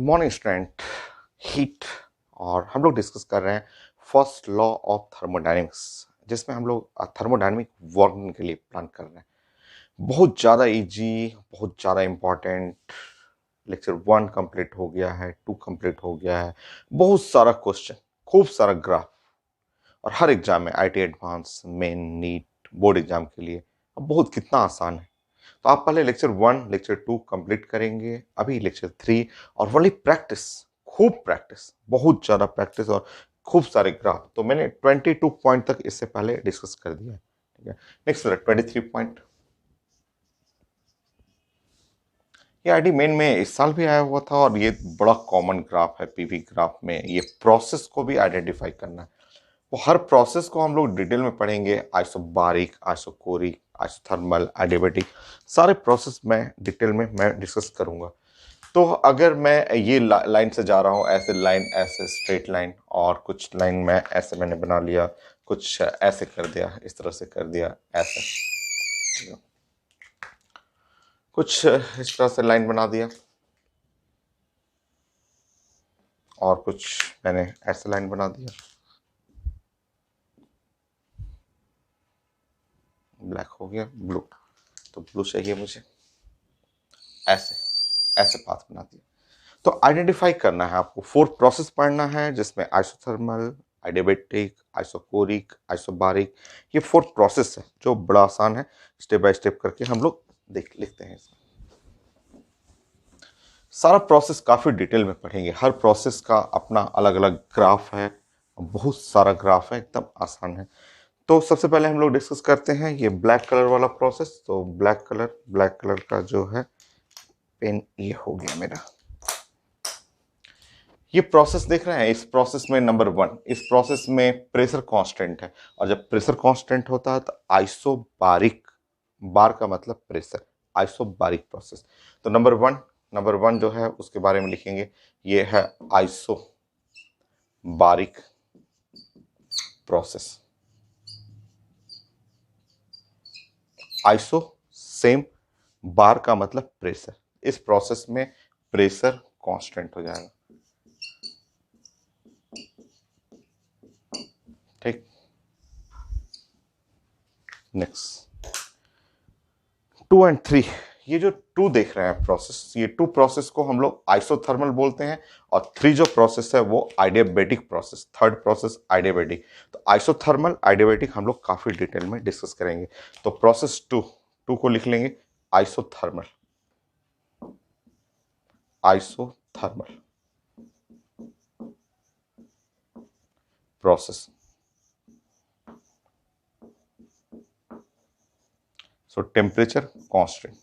Morning student heat. और हम लोग डिस्कस कर रहे हैं फर्स्ट लॉ ऑफ थर्मोडायनेमिक्स, जिसमें हम लोग थर्मोडायनेमिक वर्क के लिए प्लान कर रहे हैं। बहुत ज़्यादा इजी, बहुत ज़्यादा इम्पॉर्टेंट। लेक्चर 1 कंप्लीट हो गया है, 2 कंप्लीट हो गया है। बहुत सारा क्वेश्चन, खूब सारा ग्राफ, और हर एग्जाम में IIT advance, main, NEET, board exam के लिए अब बहुत कितना आसान है। तो आप पहले लेक्चर 1, लेक्चर 2 कंप्लीट करेंगे, अभी लेक्चर 3, और वही प्रैक्टिस, खूब प्रैक्टिस, बहुत ज़्यादा प्रैक्टिस और खूब सारे ग्राफ। तो मैंने 22 पॉइंट तक इससे पहले डिस्कस कर दिया है। ठीक है, नेक्स्ट 23 पॉइंट। ये आईडी मेन में इस साल भी आया हुआ था, और ये बड़ा कॉमन ग्राफ है पीवी ग्राफ में। ये प्रोसेस को भी आइडेंटिफाई करना है। वो हर प्रोसेस को हम लोग डिटेल में पढ़ेंगे, आइसोबारिक, आइसोकोरिक, आइसोथर्मल, एडियाबैटिक, सारे प्रोसेस में डिटेल में मैं डिस्कस करूंगा। तो अगर मैं ये लाइन से जा रहा हूँ, ऐसे लाइन, ऐसे स्ट्रेट लाइन, और कुछ लाइन में ऐसे मैंने बना लिया, कुछ ऐसे कर दिया, इस तरह से कर दिया, ऐसे कुछ इस तरह से लाइन बना दिया, और कुछ मैंने ऐसे लाइन बना दिया। ब्लैक हो गया, ब्लू, तो ब्लू चाहिए मुझे, ऐसे ऐसे पाथ बना दिया। तो आइडेंटिफाई करना है आपको, 4 प्रोसेस पढ़ना है, जिसमें आइसोथर्मल, एडियाबैटिक, आइसोकोरिक, आइसोबारिक, ये 4 प्रोसेस है जो बड़ा आसान है। स्टेप बाय स्टेप करके हम लोग लिखते हैं इसमें। सारा प्रोसेस काफ़ी डिटेल में पढ़ेंगे, हर प्रोसेस का अपना अलग अलग ग्राफ है, बहुत सारा ग्राफ है, एकदम आसान है। तो सबसे पहले हम लोग डिस्कस करते हैं ये ब्लैक कलर वाला प्रोसेस। तो ब्लैक कलर का जो है पेन, ये हो गया मेरा। ये प्रोसेस देख रहे हैं, इस प्रोसेस में नंबर 1, इस प्रोसेस में प्रेशर कांस्टेंट है, और जब प्रेशर कांस्टेंट होता है तो आइसोबारिक, बार का मतलब प्रेशर, आइसोबारिक प्रोसेस। तो नंबर वन जो है उसके बारे में लिखेंगे, ये है आइसोबारिक प्रोसेस। आइसो सेम, बार का मतलब प्रेशर, इस प्रोसेस में प्रेशर कांस्टेंट हो जाएगा। ठीक, नेक्स्ट 2 एंड 3। ये जो 2 देख रहे हैं प्रोसेस, ये 2 प्रोसेस को हम लोग आइसोथर्मल बोलते हैं, और 3 जो प्रोसेस है वो आइडियाबैटिक प्रोसेस, थर्ड प्रोसेस आइडियाबैटिक। तो आइसोथर्मल, आइडियाबैटिक हम लोग काफी डिटेल में डिस्कस करेंगे। तो प्रोसेस 2 को लिख लेंगे आइसोथर्मल, आइसोथर्मल प्रोसेस। सो टेम्परेचर कांस्टेंट,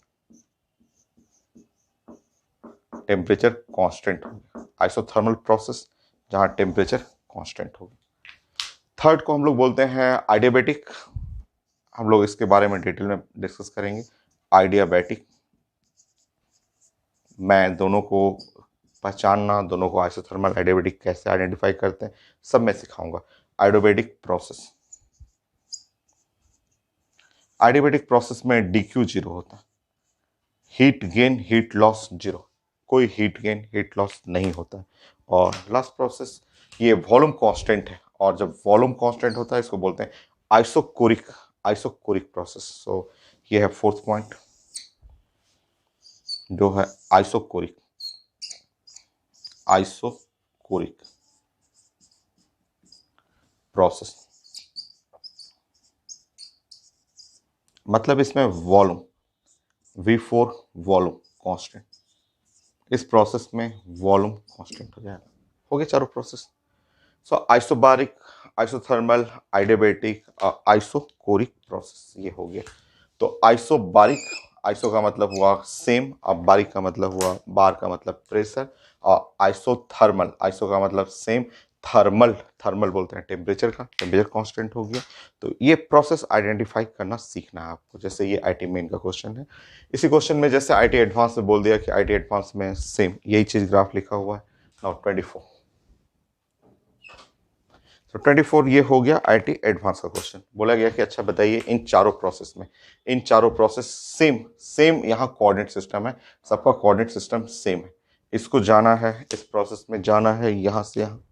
टेम्परेचर कांस्टेंट हो गया आइसोथर्मल प्रोसेस, जहां टेम्परेचर कांस्टेंट हो गया। थर्ड को हम लोग बोलते हैं आइडियाबैटिक, हम लोग इसके बारे में डिटेल में डिस्कस करेंगे। आइडियाबैटिक, मैं दोनों को पहचानना, दोनों को आइसोथर्मल, आइडियाबैटिक कैसे आइडेंटिफाई करते हैं, सब मैं सिखाऊंगा। आइडियाबैटिक प्रोसेस, आइडियाबैटिक प्रोसेस में डीक्यू 0 होता है, हीट गेन, हीट लॉस 0, कोई हीट गेन, हीट लॉस नहीं होता है। और लास्ट प्रोसेस, ये वॉल्यूम कांस्टेंट है, और जब वॉल्यूम कांस्टेंट होता है इसको बोलते हैं आइसोकोरिक, आइसोकोरिक प्रोसेस। सो ये है 4th पॉइंट, जो है आइसोकोरिक, आइसोकोरिक प्रोसेस। मतलब इसमें वॉल्यूम, V4 वॉल्यूम कांस्टेंट, इस प्रोसेस में वॉल्यूम कांस्टेंट हो जाएगा। हो गए चारों प्रोसेस। सो आइसोबारिक, आइसोथर्मल, आइडियाबैटिक, आइसोकोरिक प्रोसेस, ये हो गया। तो आइसोबारिक, आइसो का मतलब हुआ सेम, अब बारिक का मतलब हुआ, बार का मतलब प्रेशर, और आइसोथर्मल, आइसो का मतलब सेम, थर्मल, थर्मल बोलते हैं टेम्परेचर का, टेम्परेचर कांस्टेंट हो गया। तो ये प्रोसेस आइडेंटिफाई करना सीखना है आपको। जैसे ये आईटी मेन का क्वेश्चन है, इसी क्वेश्चन में जैसे आईटी एडवांस में बोल दिया कि आईटी एडवांस में सेम यही चीज ग्राफ लिखा हुआ है। नाउ 24, तो 24 ये हो गया आईटी एडवांस का क्वेश्चन। बोला गया कि अच्छा बताइए इन चारों प्रोसेस में, इन चारों प्रोसेस सेम सेम यहाँ कोऑर्डिनेट सिस्टम है, सबका कोऑर्डिनेट सिस्टम सेम है। इसको जाना है, इस प्रोसेस में जाना है, यहाँ से यहाँ,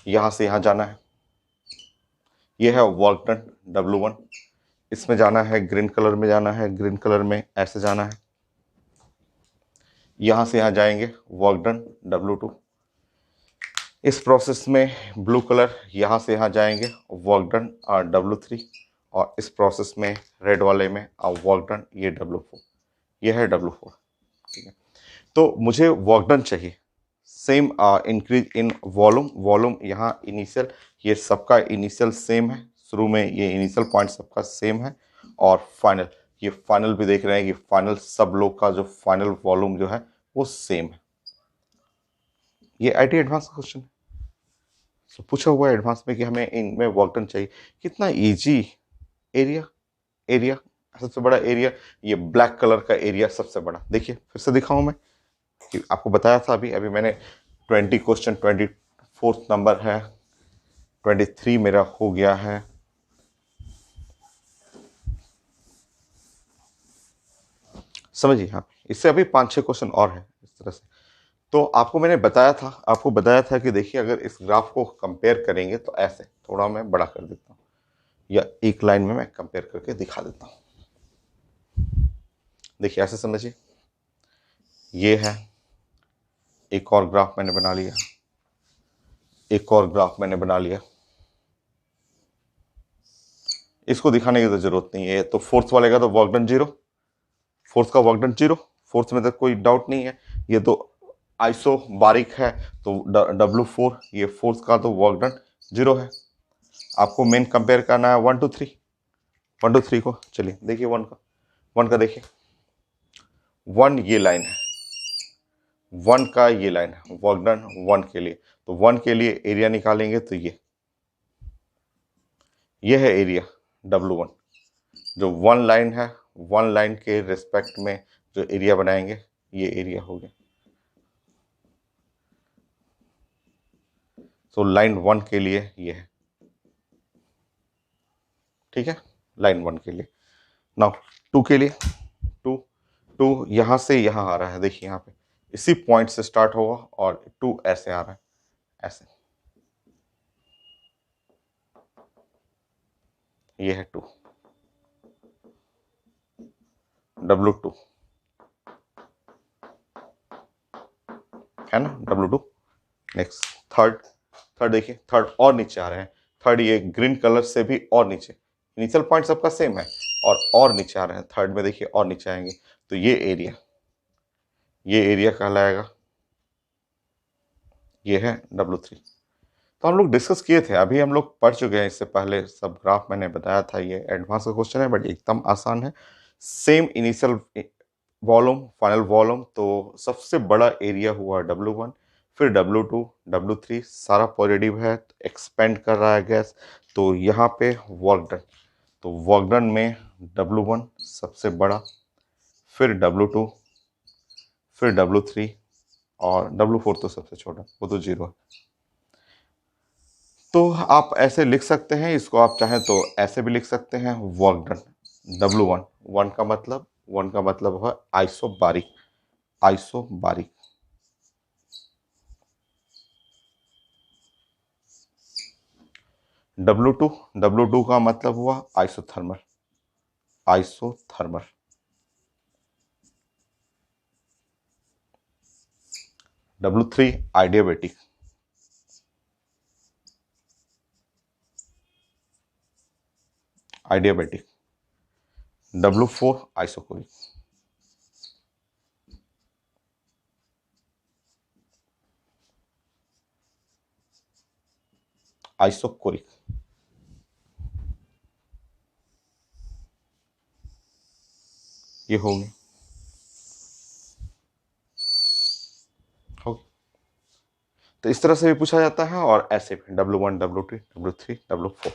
यहाँ से यहाँ जाना है। ये है वर्क डन W1। इसमें जाना है, ग्रीन कलर में जाना है, ग्रीन कलर में ऐसे जाना है, यहाँ से यहाँ जाएंगे, वर्क डन W2। इस प्रोसेस में ब्लू कलर, यहाँ से यहाँ जाएंगे, वर्क डन W3। और इस प्रोसेस में रेड वाले में वर्क डन, ये W4, ये है W4। ठीक है, तो मुझे वर्क डन चाहिए same increase in volume. Volume यहाँ इनिशियल, ये सबका इनिशियल सेम है, शुरू में ये इनिशियल पॉइंट सबका सेम है। और फाइनल, ये फाइनल भी देख रहे हैं कि फाइनल सब लोग का जो फाइनल वॉल्यूम जो है वो सेम है। ये आईटी एडवांस का क्वेश्चन है। तो पूछा हुआ है एडवांस में कि हमें इनमें वर्क डन चाहिए। कितना इजी। एरिया, एरिया सबसे बड़ा एरिया, ये ब्लैक कलर का एरिया सबसे बड़ा। देखिए फिर से दिखाऊं मैं कि आपको बताया था अभी अभी मैंने 20 क्वेश्चन, 24 नंबर है, 23 मेरा हो गया है। समझिए, हाँ, इससे अभी 5-6 क्वेश्चन और हैं इस तरह से। तो आपको मैंने बताया था कि देखिए अगर इस ग्राफ को कंपेयर करेंगे तो ऐसे, थोड़ा मैं बड़ा कर देता हूँ या एक लाइन में मैं कंपेयर करके दिखा देता हूँ। देखिए ऐसे समझिए, ये है, एक और ग्राफ मैंने बना लिया, एक और ग्राफ मैंने बना लिया। इसको दिखाने की तो जरूरत नहीं है। तो फोर्थ वाले का तो वर्क डन 0, फोर्थ का वर्क डन 0, फोर्थ में तो कोई डाउट नहीं है। ये तो आइसो बारीक है, तो W4, ये फोर्थ का तो वर्क डन 0 है। आपको मेन कंपेयर करना है 1 2 3, 1 2 3 को। चलिए देखिए 1 का देखिए, 1 ये लाइन है, 1 का ये लाइन है, वर्क डन 1 के लिए। तो 1 के लिए एरिया निकालेंगे तो ये है एरिया W1। जो 1 लाइन है, 1 लाइन के रिस्पेक्ट में जो एरिया बनाएंगे, ये एरिया हो गया। तो लाइन 1 के लिए ये है, ठीक है, लाइन 1 के लिए। नाउ 2 के लिए, 2 यहां से यहां आ रहा है, देखिए यहां पे इसी पॉइंट से स्टार्ट होगा और 2 ऐसे आ रहा है, ऐसे। ये है 2, W2 है ना, W2। नेक्स्ट थर्ड देखिए, थर्ड और नीचे आ रहे हैं। थर्ड ये ग्रीन कलर से भी और नीचे, इनिशियल पॉइंट सबका सेम है और नीचे आ रहे हैं। थर्ड में देखिए और नीचे आएंगे तो ये एरिया कहलाएगा, ये है W3। तो हम लोग डिस्कस किए थे, अभी हम लोग पढ़ चुके हैं इससे पहले, सब ग्राफ मैंने बताया था। ये एडवांस का क्वेश्चन है बट एकदम आसान है। Same initial volume, final volume, तो सबसे बड़ा एरिया हुआ W1, फिर W2, W3 सारा पॉजिटिव है, एक्सपेंड कर रहा है गैस। तो यहाँ पे वर्क डन, तो वर्क डन में W1 सबसे बड़ा, फिर W2, फिर W3 और W4 तो सबसे छोटा, वो तो 0 है। तो आप ऐसे लिख सकते हैं इसको, आप चाहें तो ऐसे भी लिख सकते हैं, वर्क डन W1। वन का मतलब है आइसोबारिक, आइसोबारिक। W2 का मतलब हुआ isothermal, isothermal. W3 आइडियाबैटिक, आइडियाबैटिक। W4 isochoric, isochoric. ये हो गया, हो गया। तो इस तरह से भी पूछा जाता है और ऐसे भी W1, W2, W3, W4।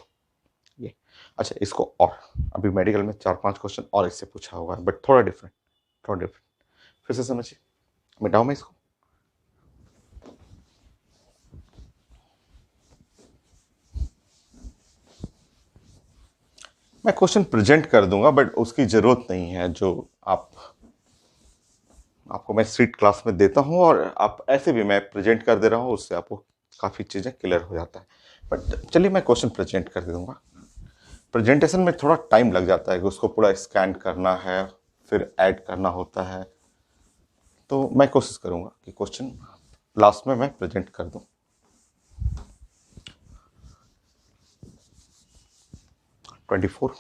ये अच्छा, इसको और अभी मेडिकल में 4-5 क्वेश्चन और इससे पूछा हुआ है बट थोड़ा डिफरेंट, थोड़ा डिफरेंट। फिर से समझिए, मिटाऊं मैं इसको। मैं क्वेश्चन प्रेजेंट कर दूंगा बट उसकी जरूरत नहीं है, जो आपको मैं सीट क्लास में देता हूँ और आप ऐसे भी मैं प्रेजेंट कर दे रहा हूँ, उससे आपको काफ़ी चीज़ें क्लियर हो जाता है। बट चलिए मैं क्वेश्चन प्रेजेंट कर दे दूँगा। प्रेजेंटेशन में थोड़ा टाइम लग जाता है कि उसको पूरा स्कैन करना है, फिर ऐड करना होता है, तो मैं कोशिश करूँगा कि क्वेश्चन लास्ट में मैं प्रेजेंट कर दूँ। Twenty four.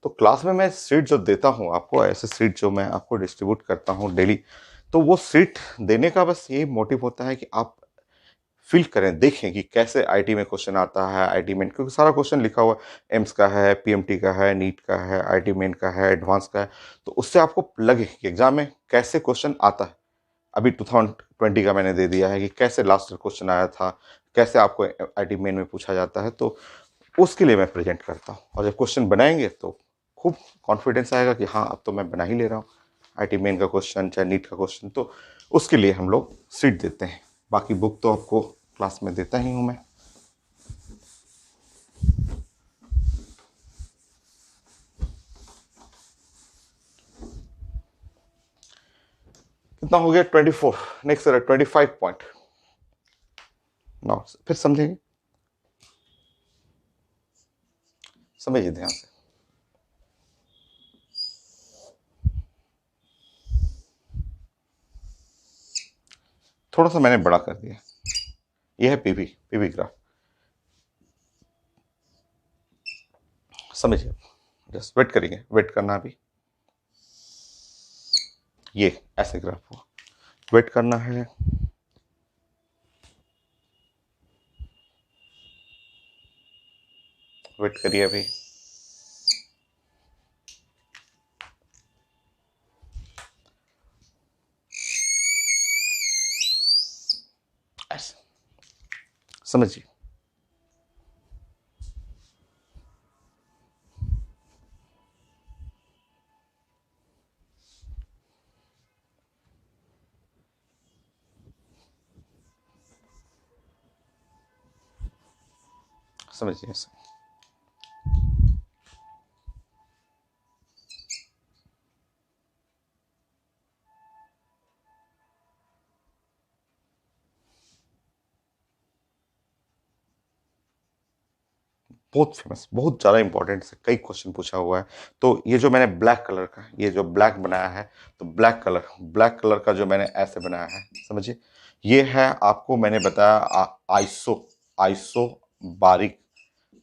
तो क्लास में मैं सीट जो देता हूँ आपको, ऐसे सीट जो मैं आपको डिस्ट्रीब्यूट करता हूँ डेली, तो वो सीट देने का बस यही मोटिव होता है कि आप फील करें, देखें कि कैसे आईटी में क्वेश्चन आता है, आईटी मेन, क्योंकि सारा क्वेश्चन लिखा हुआ एम्स का है, पीएमटी का है, नीट का है, आईटी मेन का है, एडवांस का है, तो उससे आपको लगे कि एग्जाम में कैसे क्वेश्चन आता है। अभी 2020 का मैंने दे दिया है कि कैसे लास्ट क्वेश्चन आया था, कैसे आपको आईटी मेन में पूछा जाता है, तो उसके लिए मैं प्रेजेंट करता हूँ। और जब क्वेश्चन बनाएंगे तो खूब कॉन्फिडेंस आएगा कि हाँ अब तो मैं बना ही ले रहा हूँ आईटी मेन का क्वेश्चन, चाहे नीट का क्वेश्चन, तो उसके लिए हम लोग सीट देते हैं। बाकी बुक तो आपको क्लास में देता ही हूँ मैं। कितना हो गया? 24। Next 25 point. नाउ फिर समझेंगे, समझिए ध्यान से। थोड़ा सा मैंने बड़ा कर दिया, यह है पीवी, पीवी ग्राफ, समझिए। जस्ट वेट करेंगे, वेट करना भी, ये ऐसे ग्राफ हुआ, वेट करना है। वेट करिए अभी। ऐसे समझिए। समझिए ऐसे। बहुत फेमस, बहुत ज़्यादा इंपॉर्टेंट से कई क्वेश्चन पूछा हुआ है। तो ये जो मैंने ब्लैक कलर का, ये जो ब्लैक बनाया है, तो ब्लैक कलर का जो मैंने ऐसे बनाया है, समझिए। ये है, आपको मैंने बताया आइसो, आइसो बारीक,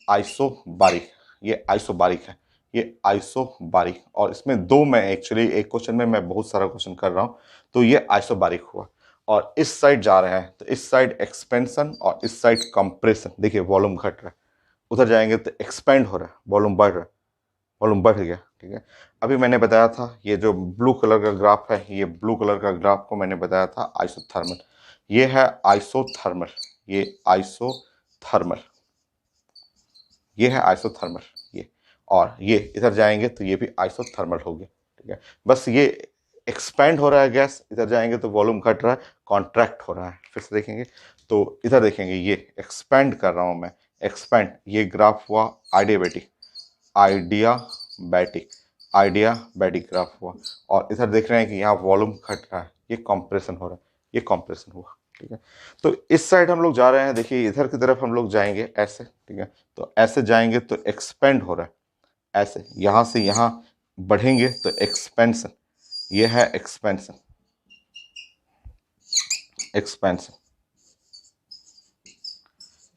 आइसो बारीक, ये आइसो बारीक है, ये आइसो बारीक। और इसमें दो, मैं एक्चुअली एक क्वेश्चन में मैं बहुत सारा क्वेश्चन कर रहा हूँ, तो ये आइसो बारीक हुआ। और इस साइड जा रहे हैं तो इस साइड एक्सपेंशन और इस साइड कंप्रेशन, देखिए वॉल्यूम घट रहा है। उधर जाएंगे तो एक्सपेंड हो रहा है, वॉल्यूम बढ़ रहा है, वॉल्यूम बढ़ गया, ठीक है। अभी मैंने बताया था ये जो ब्लू कलर का ग्राफ है, ये ब्लू कलर का ग्राफ को मैंने बताया था आइसोथर्मल। ये है आइसोथर्मल, ये आइसोथर्मल, ये है आइसोथर्मल, ये। और ये इधर जाएंगे तो ये भी आइसोथर्मल हो गया, ठीक है। बस ये एक्सपैंड हो रहा है गैस, इधर जाएंगे तो वॉल्यूम घट रहा है, कॉन्ट्रैक्ट हो रहा है। फिर से देखेंगे तो इधर देखेंगे, ये एक्सपैंड कर रहा हूं मैं, एक्सपैंड। ये ग्राफ हुआ आइडियाबैटिक, आइडियाबैटिक, आइडियाबैटिक ग्राफ हुआ। और इधर देख रहे हैं कि यहाँ वॉल्यूम घट रहा है, ये कंप्रेशन हो रहा है, ये कंप्रेशन हुआ, ठीक है। तो इस साइड हम लोग जा रहे हैं, देखिए इधर की तरफ हम लोग जाएंगे ऐसे, ठीक है। तो ऐसे जाएंगे तो एक्सपेंड हो रहा है, ऐसे यहां से यहां बढ़ेंगे तो एक्सपेंशन, ये है एक्सपेंशन, एक्सपेंशन।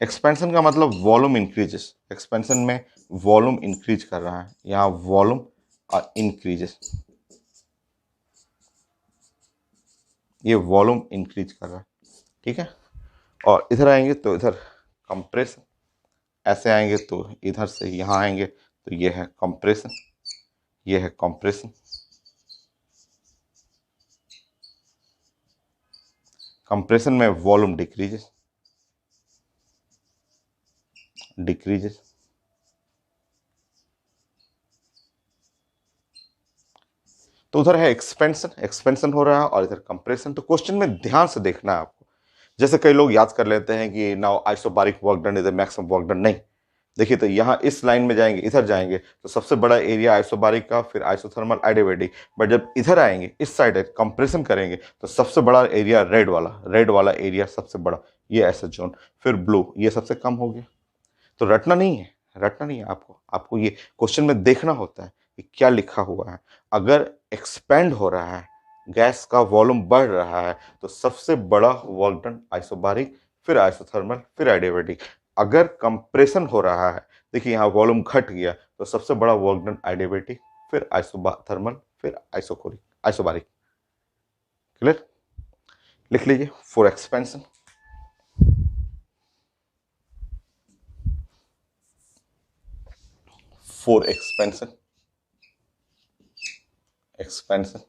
एक्सपेंशन का मतलब वॉल्यूम इंक्रीजेस, एक्सपेंशन में वॉल्यूम इंक्रीज कर रहा है, यहाँ वॉल्यूम और इंक्रीजेस, ये वॉल्यूम इंक्रीज कर रहा है, ठीक है। और इधर आएंगे तो इधर कंप्रेशन, ऐसे आएंगे तो इधर से यहाँ आएंगे तो ये है कंप्रेशन, ये है कंप्रेशन। कंप्रेशन में वॉल्यूम डिक्रीजेस, डिक्रीजेस। तो उधर है एक्सपेंशन, एक्सपेंशन हो रहा है, और इधर कंप्रेशन। तो क्वेश्चन में ध्यान से देखना है आपको। जैसे कई लोग याद कर लेते हैं कि now isobaric work done is the maximum work done, नहीं। देखिए तो यहाँ इस लाइन में जाएंगे, इधर जाएंगे तो सबसे बड़ा एरिया आइसोबारिक का, फिर आइसोथर्मल, एडियाबैटिक। बट जब इधर आएंगे, इस साइड कंप्रेशन करेंगे, तो सबसे बड़ा एरिया रेड वाला एरिया सबसे बड़ा, ये ऐसा जोन। फिर ब्लू, ये सबसे कम हो गया। तो रटना नहीं है आपको, आपको ये क्वेश्चन में देखना होता है कि क्या लिखा हुआ है। अगर एक्सपेंड हो रहा है, गैस का वॉल्यूम बढ़ रहा है, तो सबसे बड़ा वर्क डन आइसोबारिक, फिर आइसोथर्मल, फिर एडियाबैटिक। अगर कंप्रेशन हो रहा है, देखिए यहाँ वॉल्यूम घट गया, तो सबसे बड़ा वर्क डन एडियाबैटिक, फिर आइसोथर्मल, फिर आइसोबारिक। क्लियर? लिख लीजिए for expansion, for expansion, expansion,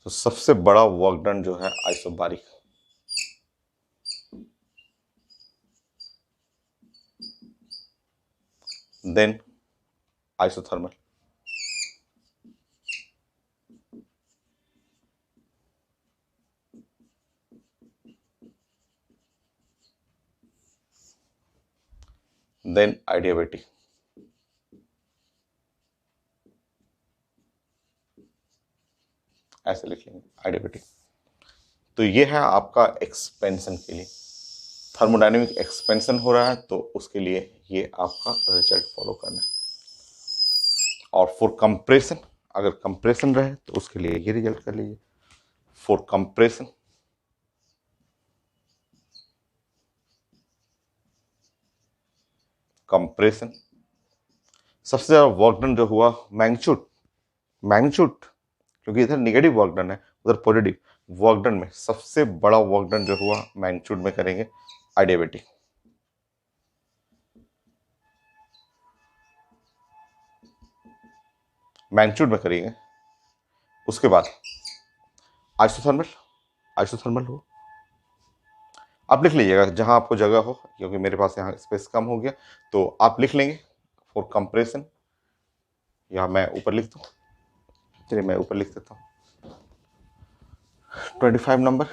तो सबसे बड़ा वर्क डन जो है isobaric, then isothermal, then adiabatic. ऐसे लिख लेंगे एडियाबैटिक। तो ये है आपका एक्सपेंशन के लिए, थर्मोडायनेमिक एक्सपेंशन हो रहा है तो उसके लिए ये आपका रिजल्ट फॉलो करना है। और फॉर कंप्रेशन, अगर कंप्रेशन रहे तो उसके लिए ये रिजल्ट कर लीजिए, फॉर कंप्रेशन, कंप्रेशन सबसे ज्यादा वर्क डन जो हुआ मैग्नीट्यूड, मैग्नीट्यूड क्योंकि इधर निगेटिव वर्क डन है, उधर पॉजिटिव वर्क डन में सबसे बड़ा वर्क डन जो हुआ मैग्नीट्यूड में करेंगे एडियाबैटिक। मैग्नीट्यूड में करेंगे, उसके बाद आइसोथर्मल, आइसोथर्मल हो, आप लिख लीजिएगा जहां आपको जगह हो, क्योंकि मेरे पास यहाँ स्पेस कम हो गया, तो आप लिख लेंगे फॉर कंप्रेशन, या मैं ऊपर लिख दूँ, चलिए मैं ऊपर लिख देता हूँ 25 number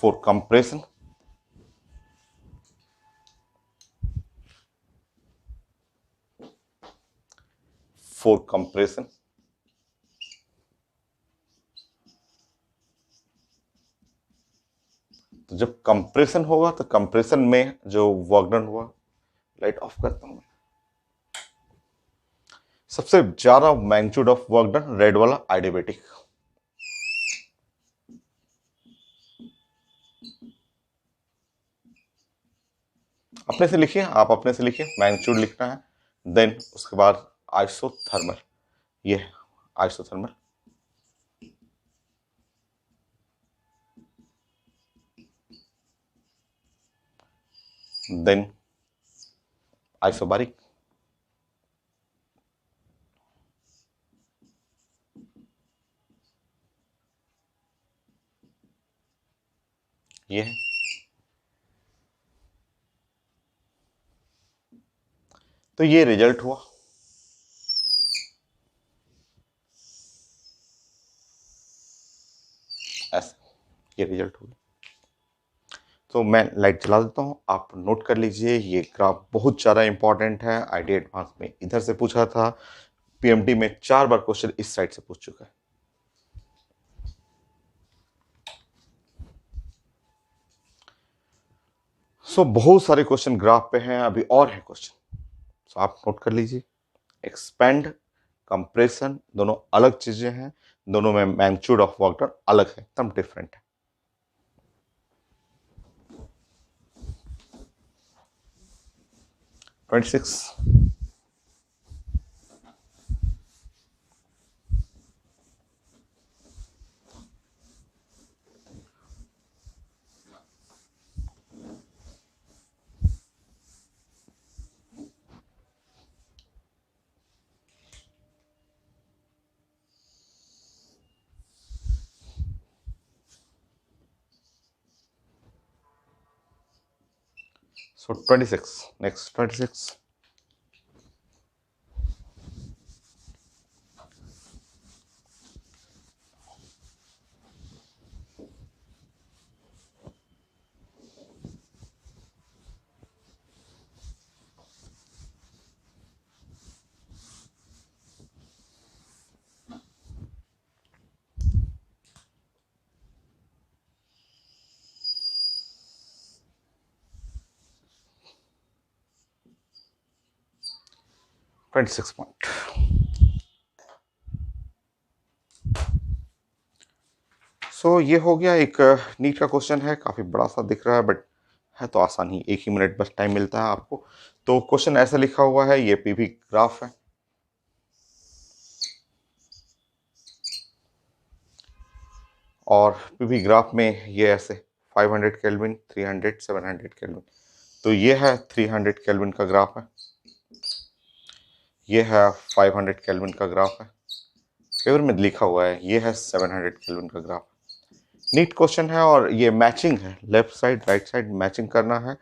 for compression, for compression, तो जब कंप्रेशन होगा तो कंप्रेशन में जो वर्क डन हुआ, लाइट ऑफ करता हूँ, सबसे ज्यादा magnitude of work done red वाला एडियाबैटिक। अपने से लिखिए, आप अपने से लिखिए, मैग्नीट्यूड लिखना है, देन उसके बाद आइसोथर्मल, ये है आइसोथर्मल, देन आइसोबारिक, ये है। तो ये रिजल्ट हुआ। ऐसे ये रिजल्ट हुआ। तो मैं लाइट जला देता हूँ, आप नोट कर लीजिए, ये ग्राफ बहुत ज़्यादा इंपॉर्टेंट है। आईडी एडवांस में इधर से पूछा था, पीएमटी में 4 बार क्वेश्चन इस साइड से पूछ चुका है। सो बहुत सारे क्वेश्चन ग्राफ पे हैं, अभी और है क्वेश्चन, सो आप नोट कर लीजिए। एक्सपेंड, कंप्रेशन दोनों अलग चीजें हैं, दोनों में मैग्नीट्यूड ऑफ वर्क डन अलग है, एकदम डिफरेंट है। ट्वेंटी सिक्स, सो 26, नेक्स्ट 26, 26 पॉइंट। सो ये हो गया, एक नीट का क्वेश्चन है, काफी बड़ा सा दिख रहा है बट है तो आसान ही, 1 ही मिनट बस टाइम मिलता है आपको। तो क्वेश्चन ऐसा लिखा हुआ है, ये पीवी ग्राफ है और पीवी ग्राफ में ये ऐसे 500 केल्विन, 300, 700 केल्विन। तो ये है 300 केल्विन का ग्राफ है, ये है 500 केल्विन का ग्राफ है, पेपर में लिखा हुआ है ये है 700 केल्विन का ग्राफ। नीट क्वेश्चन है और ये मैचिंग है, left side right side matching करना है।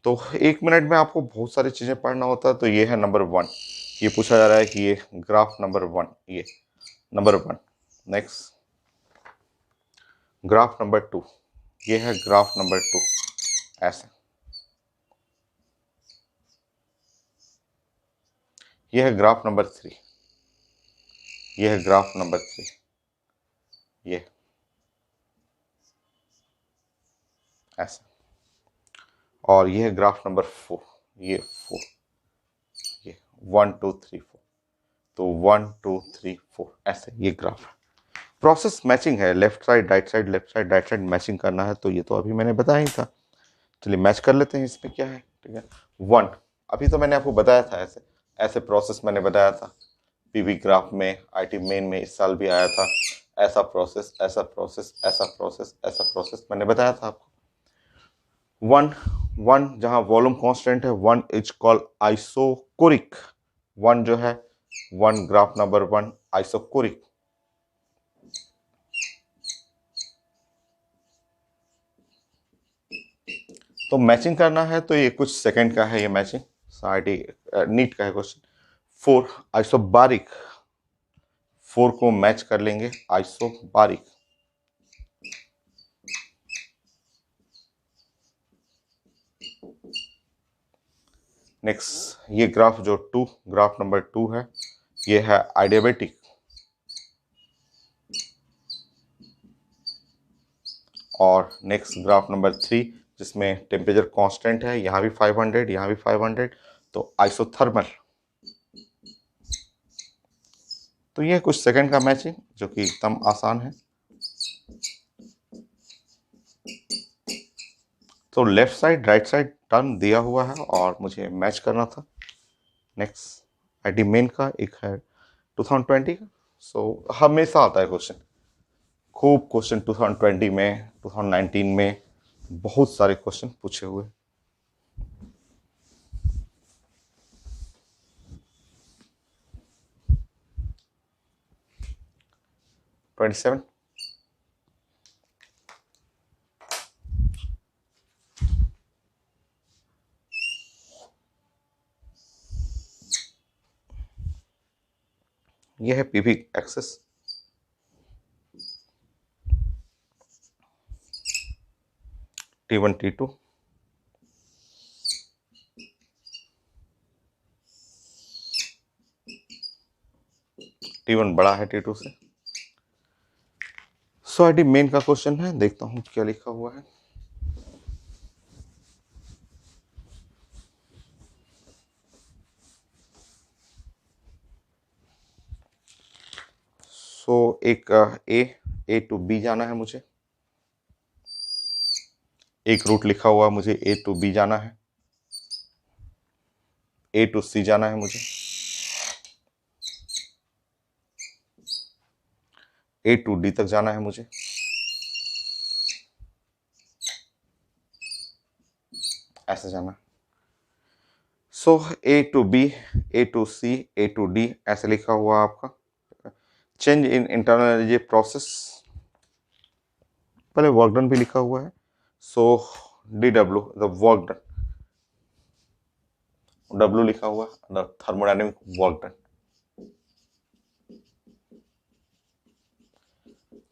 तो 1 मिनट में आपको बहुत सारी चीजें पढ़ना होता है। तो ये है नंबर 1, ये पूछा जा रहा है कि ये ग्राफ नंबर 1, ये नंबर 1। नेक्स्ट ग्राफ नंबर 2, ये है ग्राफ नंबर 2, ऐसे। ये है ग्राफ नंबर 3, ये है ग्राफ नंबर 3, ये ऐसे। और ये है ग्राफ नंबर 4, ये 4, ये 1 2 3 4। तो 1 2 3 4 ऐसे ये ग्राफ है। प्रोसेस मैचिंग है, left side right side, left side right side matching करना है। तो ये तो अभी मैंने बताया ही था, चलिए मैच कर लेते हैं इसमें क्या है। ठीक है, 1, अभी तो मैंने आपको बताया था, ऐसे ऐसे प्रोसेस मैंने बताया था पीवी ग्राफ में, आईटी मेन में इस साल भी आया था। ऐसा प्रोसेस, ऐसा प्रोसेस, ऐसा प्रोसेस, ऐसा प्रोसेस मैंने बताया था आपको। 1 1 जहां वॉल्यूम कांस्टेंट है, 1 इज कॉल्ड आइसोकोरिक। 1 जो है 1 ग्राफ नंबर 1 आइसोकोरिक। तो मैचिंग करना है तो ये कुछ सेकंड का है, ये मैचिंग आईटी नीट का है क्वेश्चन। 4 आइसोबारिक, 4 को मैच कर लेंगे आइसोबारिक। नेक्स्ट ये ग्राफ जो 2 ग्राफ नंबर 2 है, ये है आइडियाबेटिक। और नेक्स्ट ग्राफ नंबर 3 जिसमें टेम्परेचर कांस्टेंट है, यहाँ भी 500, यहाँ भी 500, तो आइसोथर्मल। तो ये कुछ सेकंड का मैचिंग जो कि एकदम आसान है। तो left side right side term दिया हुआ है और मुझे मैच करना था। नेक्स्ट आईटी मेन का एक है 2020 का। सो हमेशा आता है क्वेश्चन, खूब क्वेश्चन 2020 में, 2019 में बहुत सारे क्वेश्चन पूछे हुए। ट्वेंटी 27, ये है PV access. T1 T2, T1 बड़ा है T2 से। सो आईटी मेन का क्वेश्चन है, देखता हूं क्या लिखा हुआ है। सो एक ए टू बी जाना है मुझे, एक रूट लिखा हुआ है मुझे ए टू बी जाना है, ए टू सी जाना है मुझे, ए टू डी तक जाना है मुझे, ऐसे जाना है। So A to B, A to C, A to D ऐसे लिखा हुआ आपका। Change in internal energy process, पहले वर्क डन भी लिखा हुआ है। So D W the work done, W लिखा हुआ है थर्मोडायनेमिक वर्क डन।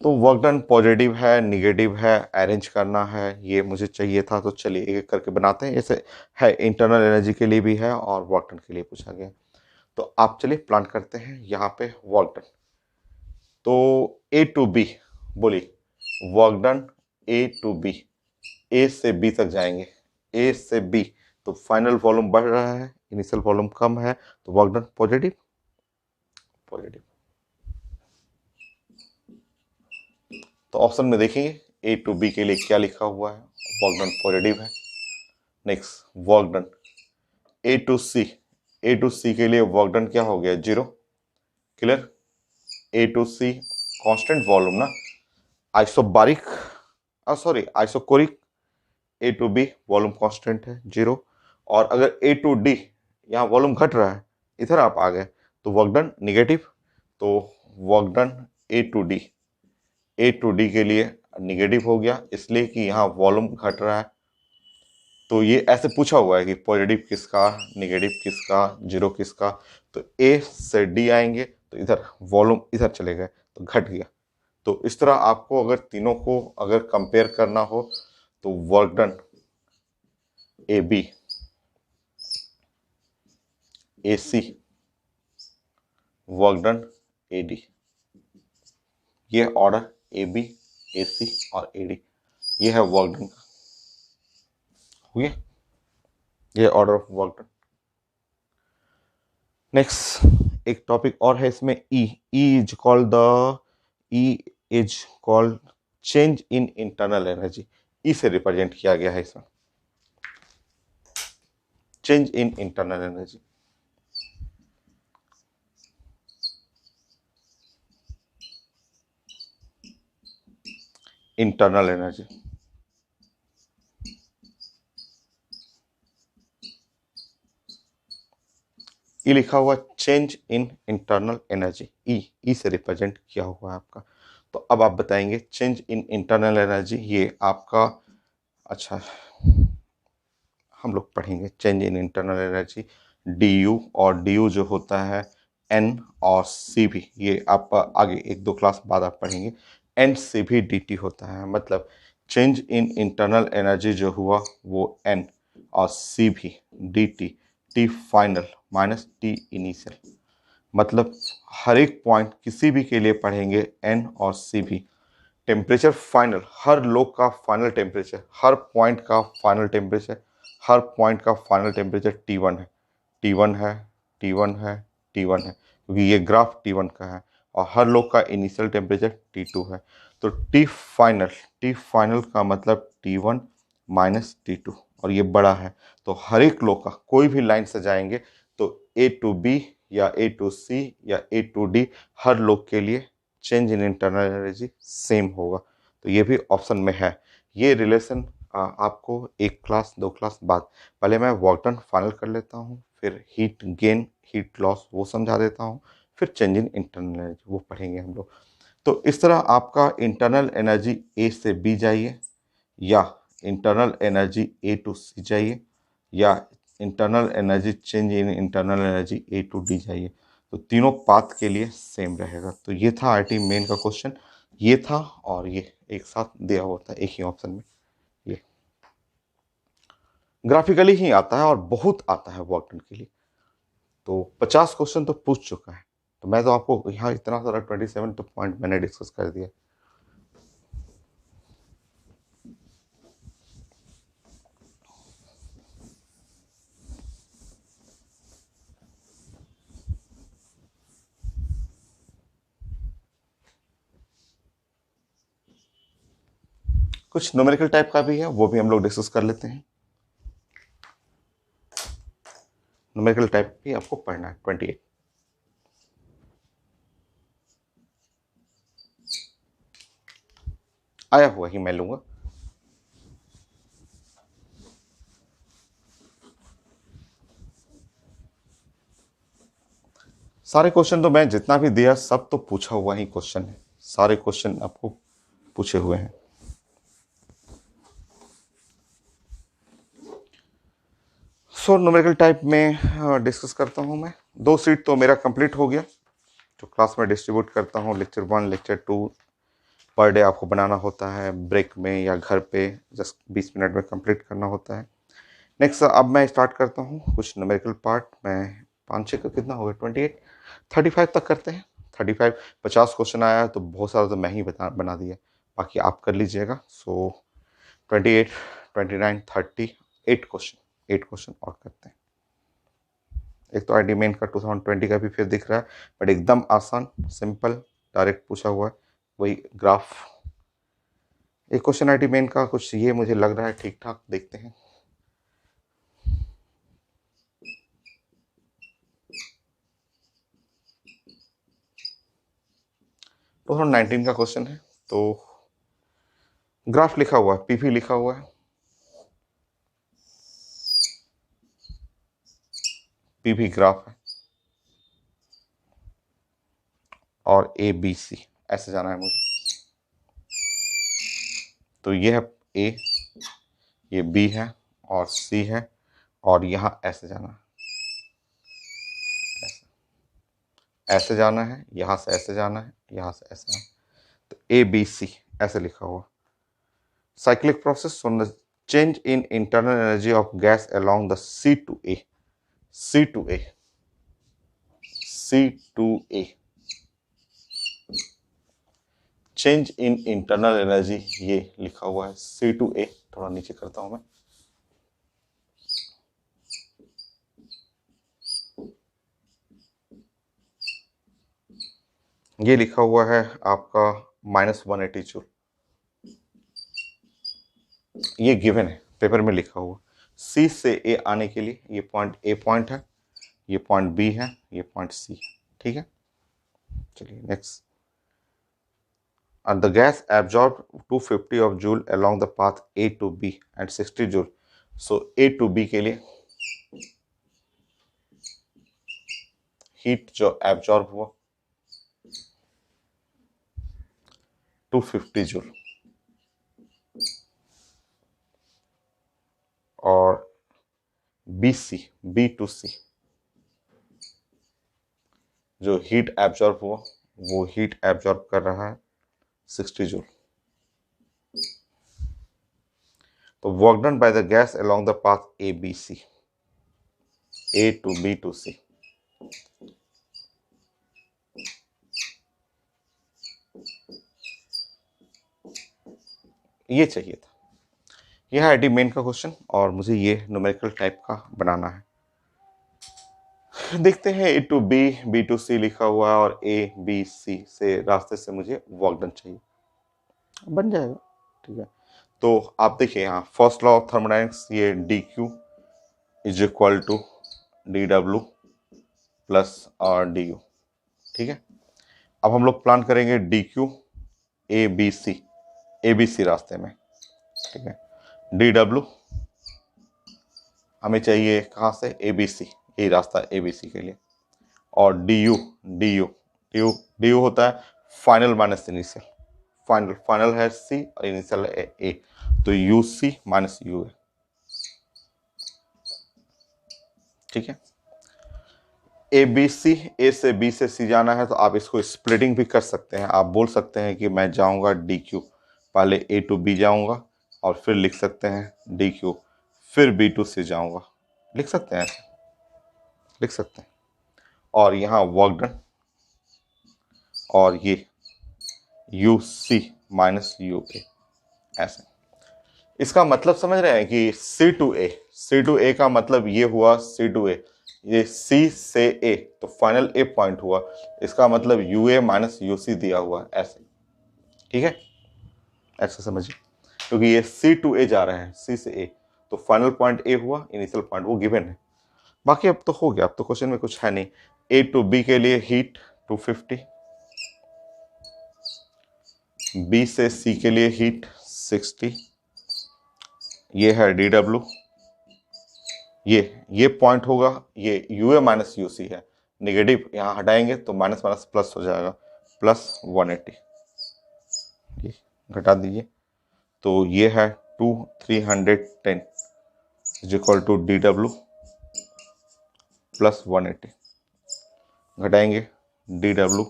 तो वर्क डन पॉजिटिव है निगेटिव है, अरेंज करना है, ये मुझे चाहिए था। तो चलिए एक एक करके बनाते हैं। ऐसे है, इंटरनल एनर्जी के लिए भी है और वर्क डन के लिए पूछा गया। तो आप चलिए प्लान करते हैं यहाँ पे वर्क डन। तो ए टू बी बोलिए, work done A to B, A से बी तक जाएंगे, ए से बी तो फाइनल वॉल्यूम बढ़ रहा है, इनिशियल वॉल्यूम कम है, तो वर्क डन पॉजिटिव पॉजिटिव। तो ऑप्शन में देखेंगे ए टू बी के लिए क्या लिखा हुआ है, वर्क डन पॉजिटिव है। Next work done A to C, A to C के लिए वर्क डन क्या हो गया, 0। Clear, A to C constant volume ना, isobaric sorry isochoric, A to B volume constant है 0। और अगर ए टू डी यहाँ वॉल्यूम घट रहा है, इधर आप आ गए तो वर्क डन निगेटिव। तो work done A to D, A to D के लिए निगेटिव हो गया, इसलिए कि यहाँ वॉल्यूम घट रहा है। तो ये ऐसे पूछा हुआ है कि पॉजिटिव किसका, निगेटिव किसका, 0 किसका। तो ए से डी आएंगे तो इधर वॉल्यूम इधर चले गए तो घट गया। तो इस तरह आपको अगर तीनों को अगर कंपेयर करना हो तो work done A B, A C, work done A D, ये order A B, A C और ए डी, ये है वर्क डन का, हुए ये order of work done. Next एक टॉपिक और है इसमें, E is called the, E is called change in internal energy. E से रिप्रेजेंट किया गया है इसमें, change in internal energy. Internal energy, E लिखा हुआ change in internal energy, E से रिप्रेजेंट किया हुआ है आपका। तो अब आप बताएंगे चेंज इन इंटरनल एनर्जी, ये आपका अच्छा हम लोग पढ़ेंगे change in internal energy D you, और डी यू जो होता है एन और सी भी, ये आप आगे एक दो क्लास बाद आप पढ़ेंगे, एन सी भी डी टी होता है। मतलब चेंज इन इंटरनल एनर्जी जो हुआ वो एन और सी भी D T, T final minus T initial. मतलब हर एक पॉइंट किसी भी के लिए पढ़ेंगे एन और सी भी, टेम्परेचर फाइनल, हर लोग का फाइनल टेम्परेचर, हर पॉइंट का फाइनल टेम्परेचर, हर पॉइंट का फाइनल टेम्परेचर T1 है, T1 है, T1 है, T1 है, क्योंकि ये ग्राफ T1 का है। और हर लोग का इनिशियल टेम्परेचर T2 है। तो T फाइनल का मतलब T1 माइनस T2, और ये बड़ा है। तो हर एक लोग का कोई भी लाइन सजाएंगे तो A टू B या A टू C या A टू D, हर लोग के लिए change in internal energy same होगा। तो ये भी ऑप्शन में है। ये रिलेशन आपको एक क्लास दो क्लास बाद, पहले मैं वर्क डन फाइनल कर लेता हूँ, फिर हीट गेन हीट लॉस वो समझा देता हूँ, फिर चेंज इन इंटरनल एनर्जी वो पढ़ेंगे हम लोग। तो इस तरह आपका इंटरनल एनर्जी ए से बी जाइए, या internal energy A to C जाइए, या internal energy change in internal energy A to D जाइए। तो तीनों पाथ के लिए सेम रहेगा। तो ये था आईटी मेन का क्वेश्चन, ये था और ये एक साथ दिया हुआ था एक ही ऑप्शन में। ये ग्राफिकली ही आता है और बहुत आता है वर्क डन के लिए। तो 50 क्वेश्चन तो पूछ चुका है। तो मैं तो आपको यहाँ इतना सारा 27 तो पॉइंट मैंने डिस्कस कर दिया। कुछ न्यूमेरिकल टाइप का भी है, वो भी हम लोग डिस्कस कर लेते हैं। न्यूमेरिकल टाइप भी आपको पढ़ना है 28। आया हुआ ही मैं लूंगा। सारे क्वेश्चन तो मैं जितना भी दिया सब तो पूछा हुआ ही क्वेश्चन है, सारे क्वेश्चन आपको पूछे हुए हैं। सो न्यूमेरिकल टाइप में डिस्कस करता हूं मैं। 2 सीट तो मेरा कंप्लीट हो गया, जो क्लास में डिस्ट्रीब्यूट करता हूं, लेक्चर 1 लेक्चर 2 पर डे आपको बनाना होता है, ब्रेक में या घर पे जस्ट 20 मिनट में कंप्लीट करना होता है। नेक्स्ट अब मैं स्टार्ट करता हूँ कुछ न्यूमेरिकल पार्ट। मैं 5-6 का कितना होगा 28 35 तक करते हैं। 35 50 क्वेश्चन आया तो बहुत सारा तो मैं ही बना दिया, बाकी आप कर लीजिएगा। सो 28 29 38 क्वेश्चन 8 क्वेश्चन और करते हैं। एक तो आईडी मेन का 2020 का भी फिर दिख रहा है, बट एकदम आसान, सिंपल, डायरेक्ट पूछा हुआ है, वही ग्राफ। एक क्वेश्चन आईडी मेन का कुछ ये मुझे लग रहा है ठीक ठाक, देखते हैं। तो 2019 का क्वेश्चन है, तो ग्राफ लिखा हुआ है, पीवी लिखा हुआ है, पीवी ग्राफ है, और ए बी सी ऐसे जाना है मुझे। तो ये है ए, ये बी है और सी है, और यहाँ ऐसे जाना है, ऐसे जाना है, यहाँ से ऐसे जाना है, यहाँ से ऐसे जाना है। तो ए बी सी ऐसे लिखा हुआ। Cyclic process on the change in internal energy of gas along the C to A, C to A, C to A, change in internal energy ये लिखा हुआ है, सी टू ए। थोड़ा नीचे करता हूं मैं, ये लिखा हुआ है आपका -180 जूल। ये गिवन है, पेपर में लिखा हुआ। सी से ए आने के लिए ये पॉइंट ए पॉइंट है, ये पॉइंट बी है, ये पॉइंट सी है, ठीक है। चलिए next. And the gas absorbed 250 of joule along the path A to B and 60 joule. So A to B के लिए हीट जो एब्जॉर्ब हुआ 250 जूल, और बी टू सी जो हीट एब्जॉर्ब हुआ वो हीट एब्जॉर्ब कर रहा है 60 जूल। तो work done by the gas along the path A B C, A to B to C. ये चाहिए था। यह है आईडी मेन का क्वेश्चन, और मुझे ये न्यूमेरिकल टाइप का बनाना है। देखते हैं, ए टू बी टू सी लिखा हुआ है, और ए बी सी से रास्ते से मुझे वर्क डन चाहिए, बन जाएगा, ठीक है। तो आप देखिए यहाँ फर्स्ट लॉ ऑफ थर्मोडाइनमिक्स, ये D Q is equal to D W plus R D U, ठीक है। अब हम लोग प्लान करेंगे D Q A B C रास्ते में, ठीक है। डी डब्ल्यू हमें चाहिए कहाँ से, ए बी सी, यही रास्ता ए बी सी के लिए। और डी यू होता है फाइनल माइनस इनिशियल, फाइनल है सी और इनिशियल है ए, तो यू सी माइनस यू ए, ठीक है। ए बी सी, ए से बी से सी जाना है, तो आप इसको स्प्लिटिंग भी कर सकते हैं। आप बोल सकते हैं कि मैं जाऊंगा डी क्यू, पहले ए टू बी जाऊंगा, और फिर लिख सकते हैं डी क्यू, फिर बी टू सी जाऊंगा, लिख सकते हैं ऐसे, लिख सकते हैं। और यहाँ वर्क डन, और ये यू सी माइनस यू ए, ऐसे। इसका मतलब समझ रहे हैं कि सी टू ए का मतलब ये हुआ सी टू ए, ये सी से ए, तो फाइनल ए पॉइंट हुआ, इसका मतलब U A minus you see दिया हुआ है, ऐसे, ठीक है। ऐसे समझिए, क्योंकि ये सी टू ए जा रहे हैं, सी से ए, तो फाइनल पॉइंट ए हुआ, इनिशियल पॉइंट वो गिवन है। बाकी अब तो हो गया, अब तो क्वेश्चन में कुछ है नहीं। ए टू बी के लिए हीट 250, बी से सी के लिए हीट 60, ये है डी डब्ल्यू, ये पॉइंट होगा, ये U A minus you see है, नेगेटिव यहाँ हटाएंगे तो माइनस माइनस प्लस हो जाएगा, प्लस 180, ये घटा दीजिए, तो ये है 310 is equal to D W plus 180, घटाएंगे डी डब्ल्यू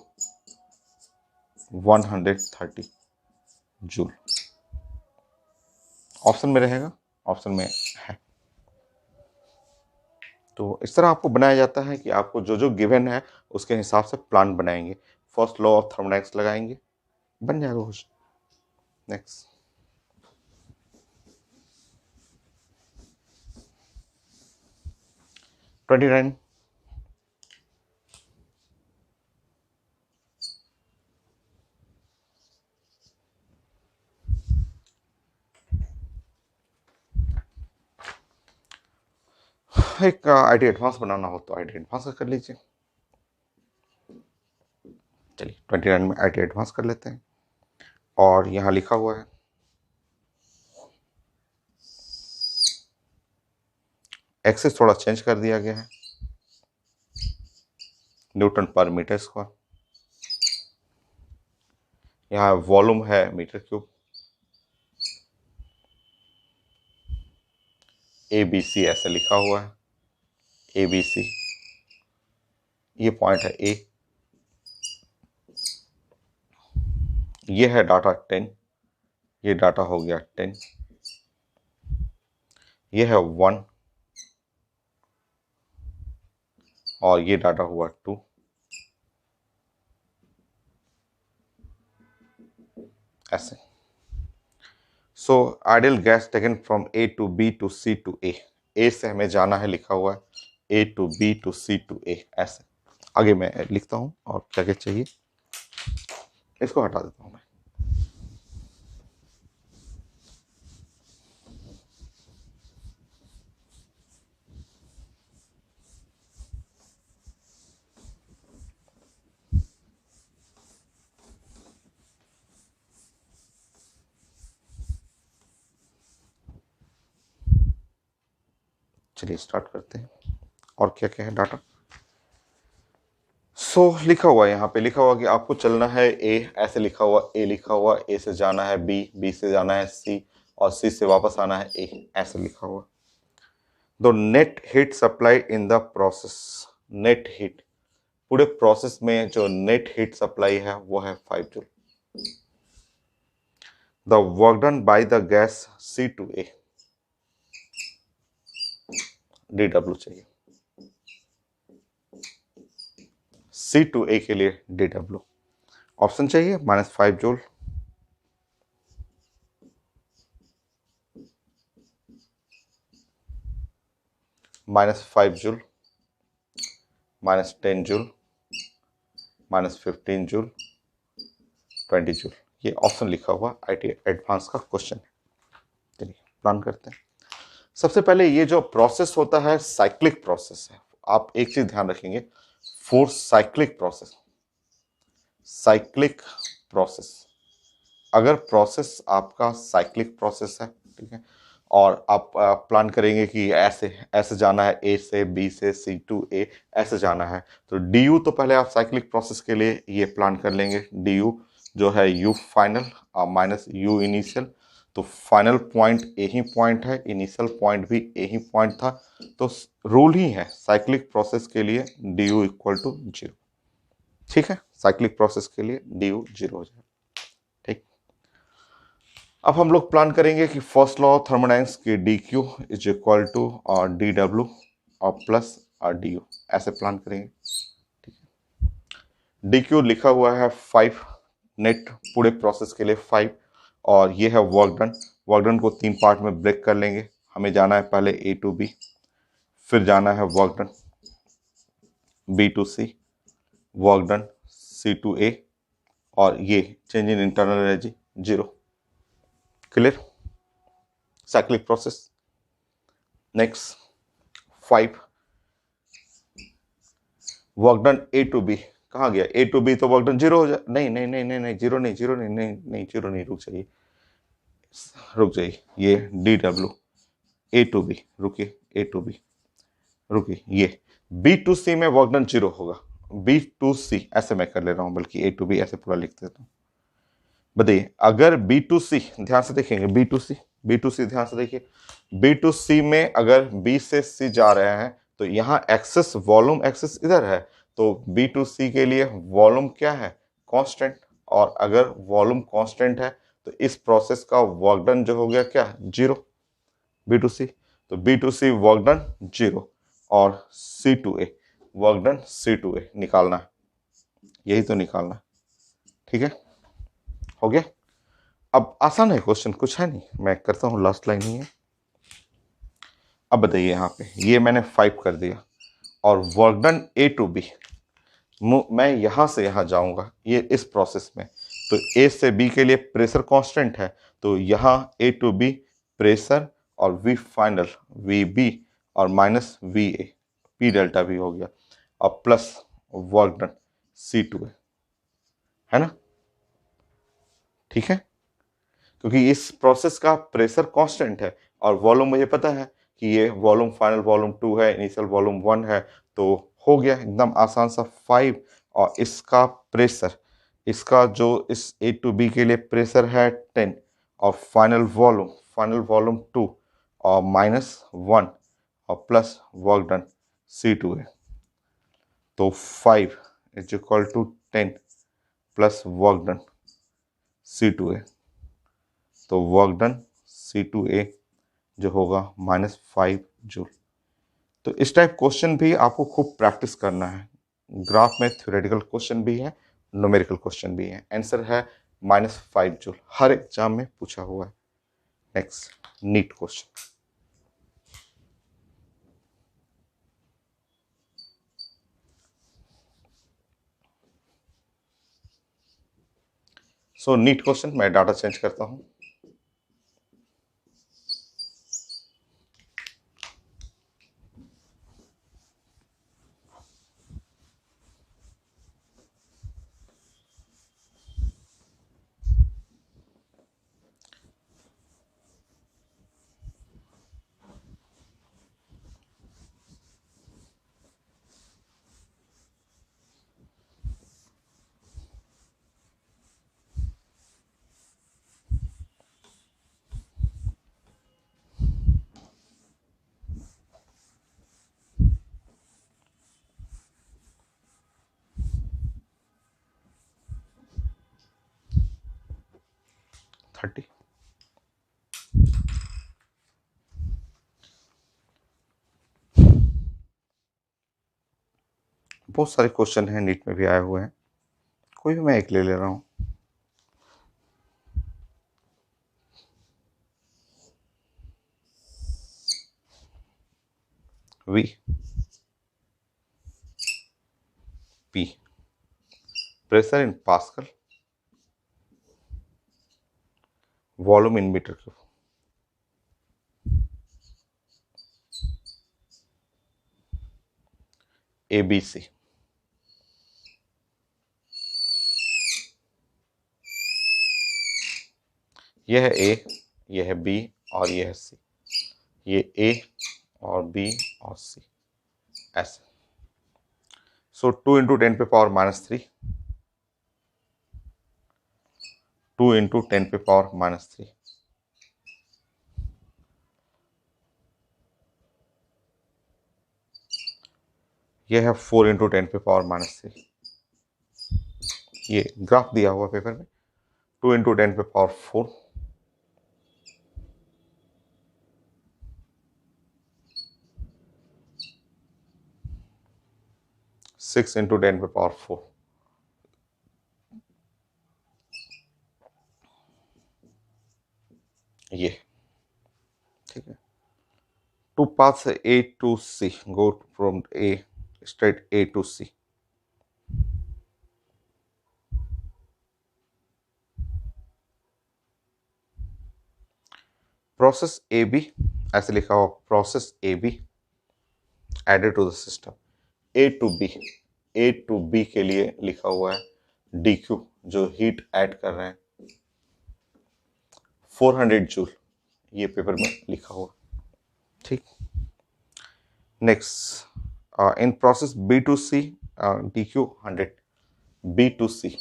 130 जूल। ऑप्शन में रहेगा, ऑप्शन में है। तो इस तरह आपको बनाया जाता है कि आपको जो जो गिवन है उसके हिसाब से प्लान बनाएंगे, फर्स्ट लॉ ऑफ थर्मोडायनेमिक्स लगाएंगे, बन जाएगा कुछ। नेक्स्ट। 29। एक आईटी एडवांस बनाना हो तो आईटी एडवांस का कर लीजिए। चलिए 29 में आईटी एडवांस कर लेते हैं। और यहाँ लिखा हुआ है एक्सेस थोड़ा चेंज कर दिया गया है, न्यूटन पर मीटर स्क्वायर। यहाँ वॉल्यूम है मीटर क्यूब। ABC ऐसे लिखा हुआ है, ABC, ये पॉइंट है ए, ये है डाटा 10, ये डाटा हो गया 10, ये है 1 और ये डाटा हुआ 2। ऐसे। So ideal gas taken from A to B to C to A से हमें जाना है, लिखा हुआ है A to B to C to A. ऐसे आगे मैं लिखता हूं और क्या क्या चाहिए इसको हटा देता हूं मैं। चलिए स्टार्ट करते हैं। और क्या क्या है डाटा। लिखा हुआ है, यहाँ पे लिखा हुआ कि आपको चलना है ए, ऐसे लिखा हुआ ए, लिखा हुआ ए से जाना है बी, बी से जाना है सी और सी से वापस आना है ए, ऐसे लिखा हुआ। The net heat supply in the process, net heat पूरे प्रोसेस में जो नेट हीट सप्लाई है वो है 5 joule. The work done by the gas C to A, DW चाहिए, सी टू ए के लिए DW। ऑप्शन चाहिए -5 joule, -5 joule, -10 joule, -15 joule, 20 joule. ये ऑप्शन लिखा हुआ आईटी एडवांस का क्वेश्चन है। चलिए प्लान करते हैं। सबसे पहले ये जो प्रोसेस होता है साइक्लिक प्रोसेस है। आप एक चीज ध्यान रखेंगे, four cyclic process, cyclic process. अगर प्रोसेस आपका साइक्लिक प्रोसेस है, ठीक है, और आप प्लान करेंगे कि ऐसे ऐसे जाना है ए से बी से सी टू ए, ऐसे जाना है, तो डी यू तो पहले आप साइक्लिक प्रोसेस के लिए ये प्लान कर लेंगे। डी यू जो है U final minus U initial, तो फाइनल पॉइंट ए ही पॉइंट है, इनिशियल पॉइंट भी ए ही पॉइंट था, तो रूल ही है साइक्लिक प्रोसेस के लिए डी यू इक्वल टू 0। ठीक है, साइक्लिक प्रोसेस के लिए डी यू 0 हो जाए। ठीक, अब हम लोग प्लान करेंगे कि फर्स्ट लॉ ऑफ थर्मोडायनेमिक्स की D Q is equal to D W और प्लस डी यू, ऐसे प्लान करेंगे। ठीक है, डी क्यू लिखा हुआ है 5, नेट पूरे प्रोसेस के लिए 5, और ये है वर्क डन। वर्क डन को 3 पार्ट में ब्रेक कर लेंगे। हमें जाना है पहले ए टू बी, फिर जाना है work done B to C, work done C to A, और ये change in internal energy 0। Clear, cyclic process. Next 5 work done A to B, कहाँ गया ए टू बी, तो वर्क डन 0 हो जाए। नहीं नहीं नहीं नहीं नहीं, 0 नहीं, 0 नहीं, नहीं नहीं 0 नहीं, रुक जाइए रुक जाइए, ये D W A to B, रुकिए ए टू बी, रुकिए, ये बी टू सी में वर्क डन 0 होगा। बी टू सी ऐसे मैं कर ले रहा हूं, बल्कि ए टू बी ऐसे पूरा लिख देता हूं। बताइए, अगर बी टू सी ध्यान से देखेंगे, B to C, B to C ध्यान से देखिए, बी टू सी में अगर बी से सी जा रहे हैं तो यहां एक्सेस वॉल्यूम एक्सेस इधर है, तो बी टू सी के लिए वॉल्यूम क्या है, कांस्टेंट। और अगर वॉल्यूम कांस्टेंट है तो इस प्रोसेस का वर्क डन जो हो गया क्या, 0, बी टू सी। तो B to C work done 0 और C to A work done C to A निकालना है, यही तो निकालना है। ठीक है, हो गया। अब आसान है क्वेश्चन, कुछ है नहीं, मैं करता हूं, लास्ट लाइन ही है। अब बताइए, यहाँ पे ये मैंने 5 कर दिया, और work done A to B, मैं यहां से यहां जाऊंगा ये इस प्रोसेस में, तो ए से बी के लिए प्रेशर कांस्टेंट है, तो यहां ए टू बी प्रेशर और वी फाइनल वी बी और minus V A P delta B हो गया, और plus work done C to है ना। ठीक है, क्योंकि इस प्रोसेस का प्रेशर कांस्टेंट है और वॉल्यूम मुझे पता है कि ये वॉल्यूम फाइनल वॉल्यूम 2 है, इनिशियल वॉल्यूम 1 है, तो हो गया एकदम आसान सा 5। और इसका प्रेशर, इसका जो इस ए टू बी के लिए प्रेशर है 10 और फाइनल वॉल्यूम 2 और -1 और प्लस वर्क डन C2 है, तो 5 is equal to 10 plus work done C2 है, तो वर्क डन C2A जो होगा -5 जूल। तो इस टाइप क्वेश्चन भी आपको खूब प्रैक्टिस करना है। ग्राफ में थ्योरेटिकल क्वेश्चन भी है, न्यूमेरिकल क्वेश्चन भी है। आंसर है -5 जूल, हर एग्जाम में पूछा हुआ है। Next NEET question. So NEET question, मैं डाटा चेंज करता हूं। थर्टी। बहुत सारे क्वेश्चन हैं नीट में भी आए हुए हैं, कोई भी मैं एक ले ले रहा हूं। V P pressure in pascal, volume in metre cube. ABC, यह है ए, यह है बी और यह है सी। ये ए और बी और सी ऐसे। सो 2 इंटू 10 पे पावर -3, 2 इंटू 10 पे पावर -3, यह है 4 इंटू 10 पे पावर -3। ये ग्राफ दिया हुआ पेपर में, 2 इंटू 10 पे पावर 4, 6 इंटू 10 पे पावर 4, ये ठीक है। Two paths A to C, go from A straight A to C। Process A B, ऐसे लिखा हुआ process A B added to the system. A to B, A to B के लिए लिखा हुआ है डी क्यू, जो हीट ऐड कर रहे हैं 400 जूल, ये पेपर में लिखा हुआ। ठीक, next in process B to C, D Q 100, B to C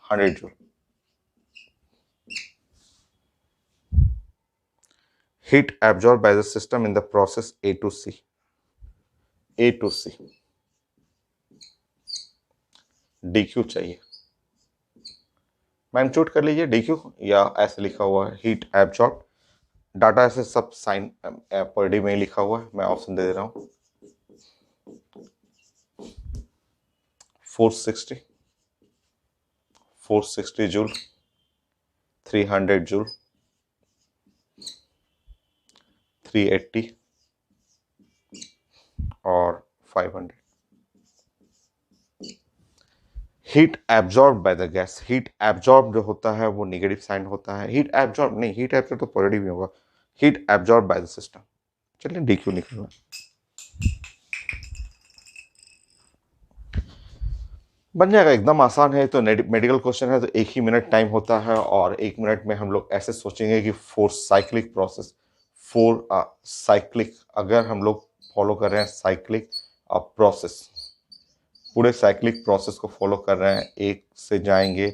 100 joule. Heat absorbed by the system in the process A to C, A to C, DQ चाहिए, magnitude कर लीजिए DQ, या ऐसे लिखा हुआ है हीट एब्जॉर्ब, डाटा ऐसे सब साइन पर डी में लिखा हुआ है, मैं ऑप्शन दे दे रहा हूँ 460, 460 जूल, 300 जूल, 380 और 500। Heat absorb by the gas, heat absorb जो होता है वो नेगेटिव साइन होता है, हीट एब्जॉर्ब नहीं, हीट एब्जॉर्ब तो पॉजिटिव ही होगा, heat absorb by the system. चलिए डी क्यू निकलना। बन जाएगा, एकदम आसान है। तो मेडिकल क्वेश्चन है तो 1 ही मिनट टाइम होता है, और 1 मिनट में हम लोग ऐसे सोचेंगे कि 4 साइक्लिक प्रोसेस, 4 साइक्लिक, अगर हम लोग फॉलो कर रहे हैं साइक्लिक प्रोसेस, पूरे साइक्लिक प्रोसेस को फॉलो कर रहे हैं, एक से जाएंगे,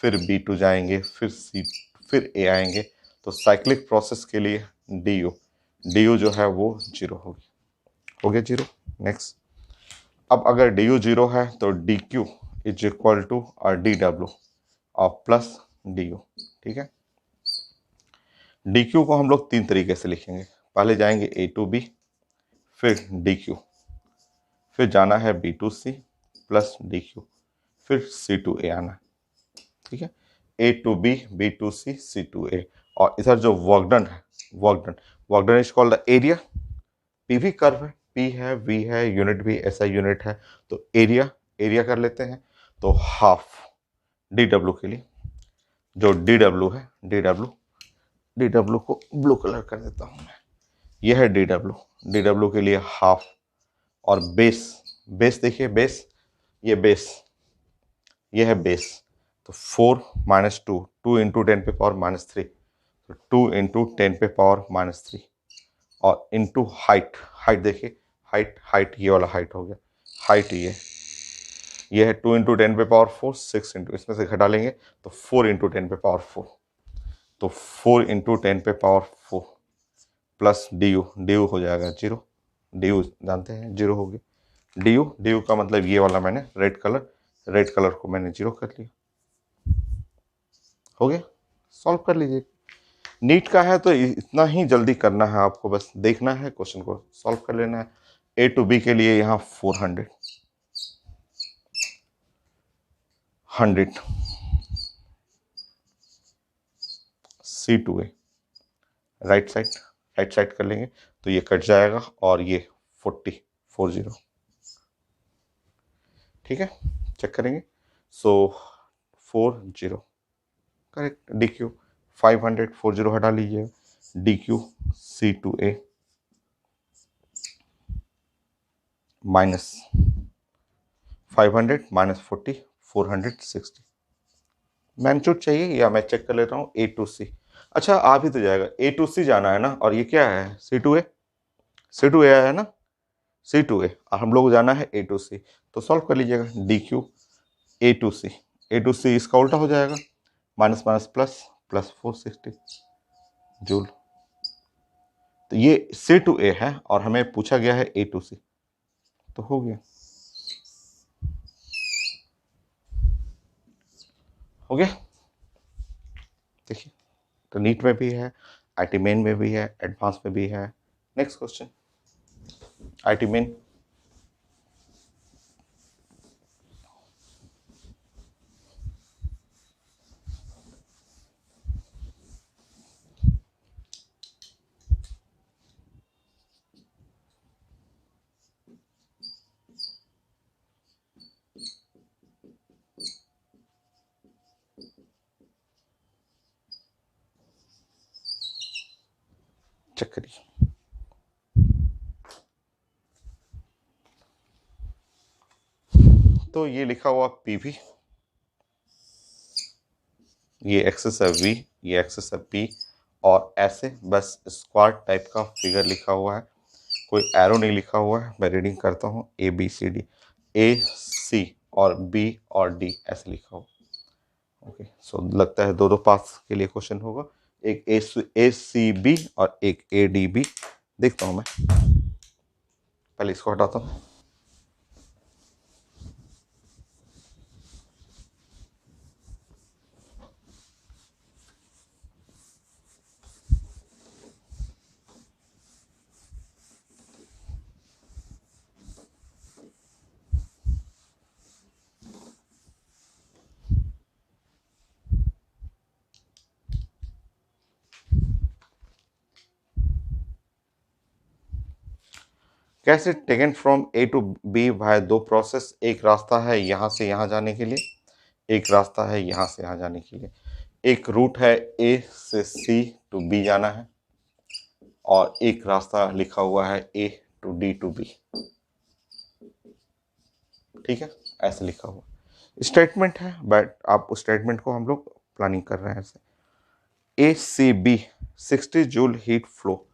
फिर B2 जाएंगे, फिर C, फिर A आएंगे, तो साइक्लिक प्रोसेस के लिए डी यू जो है वो 0 होगी, हो गया 0। नेक्स्ट, अब अगर डी यू 0 है तो D Q is equal to D W और प्लस डी यू। ठीक है, डी क्यू को हम लोग 3 तरीके से लिखेंगे। पहले जाएंगे ए टू बी, फिर डी क्यू, फिर जाना है B to C plus D Q, फिर सी टू ए आना है। ठीक है, A to B, B to C, C to A. और इधर जो वर्क डन है, work done is called the area. P भी कर्व है, पी है, वी है, यूनिट भी ऐसा यूनिट है, तो एरिया कर लेते हैं। तो हाफ डी डब्ल्यू के लिए, जो डी डब्ल्यू है, डी डब्ल्यू को ब्लू कलर कर देता हूं मैं, यह है डी डब्ल्यू के लिए हाफ। और बेस देखिए, बेस, ये बेस, ये है बेस, तो 4 माइनस 2, 2 × 10⁻³ तो 2 × 10⁻³ और इंटू हाइट, हाइट देखिए, हाइट ये वाला हाइट हो गया, हाइट ये है 2 × 10⁻⁴, 6 इंटू, इसमें से घटा लेंगे तो 4 × 10⁻⁴, तो 4 × 10⁻⁴ प्लस डी यू हो जाएगा 0। डी यू जानते हैं 0 हो गया। डी यू का मतलब ये वाला, मैंने रेड कलर को मैंने 0 कर लिया, हो गया। सॉल्व कर लीजिए। नीट का है तो इतना ही जल्दी करना है आपको, बस देखना है, क्वेश्चन को सॉल्व कर लेना है। ए टू बी के लिए यहाँ 400, 100, सी टू ए, राइट साइड कर लेंगे तो ये कट जाएगा और ये 40। ठीक है, चेक करेंगे। सो 40 करेक्ट। डी क्यू 500, 40 हटा लीजिए, D Q C to A minus 500 minus 40, 460। Magnitude चाहिए या मैं चेक कर लेता हूँ। ए टू सी, अच्छा आ भी तो जाएगा, ए टू सी जाना है ना, और ये क्या है, सी टू ए आया है ना, सी टू ए, और हम लोग जाना है ए टू सी, तो सॉल्व कर लीजिएगा। डी क्यू ए टू सी इसका उल्टा हो जाएगा, minus minus plus, plus 460 joule. तो ये सी टू ए है और हमें पूछा गया है ए टू सी, तो हो गया, हो गया। देखिए, तो नीट में भी है, आईटी मेन में भी है, एडवांस में भी है। Next question, IT main. Check करिए, तो ये लिखा हुआ पीवी, ये एक्सेस है वी, ये एक्सेस है पी, और ऐसे बस स्क्वायर टाइप का फिगर लिखा हुआ है, कोई एरो नहीं लिखा हुआ है। मैं रीडिंग करता हूँ, ए बी सी डी, ए सी और बी और डी ऐसे लिखा हुआ। ओके, सो लगता है दो पास के लिए क्वेश्चन होगा, एक ए सी बी और एक ए डी बी। देखता हूँ मैं, पहले इसको हटाता हूँ। कैसे taken from A to B by दो प्रोसेस, एक रास्ता है यहाँ से यहाँ जाने के लिए, एक रास्ता है यहाँ से यहाँ जाने के लिए। एक रूट है ए से सी टू बी जाना है, और एक रास्ता लिखा हुआ है A to D to be. ठीक है, ऐसे लिखा हुआ स्टेटमेंट है, बट आप उस स्टेटमेंट को हम लोग प्लानिंग कर रहे हैं ऐसे। A C B 60 joule heat flow,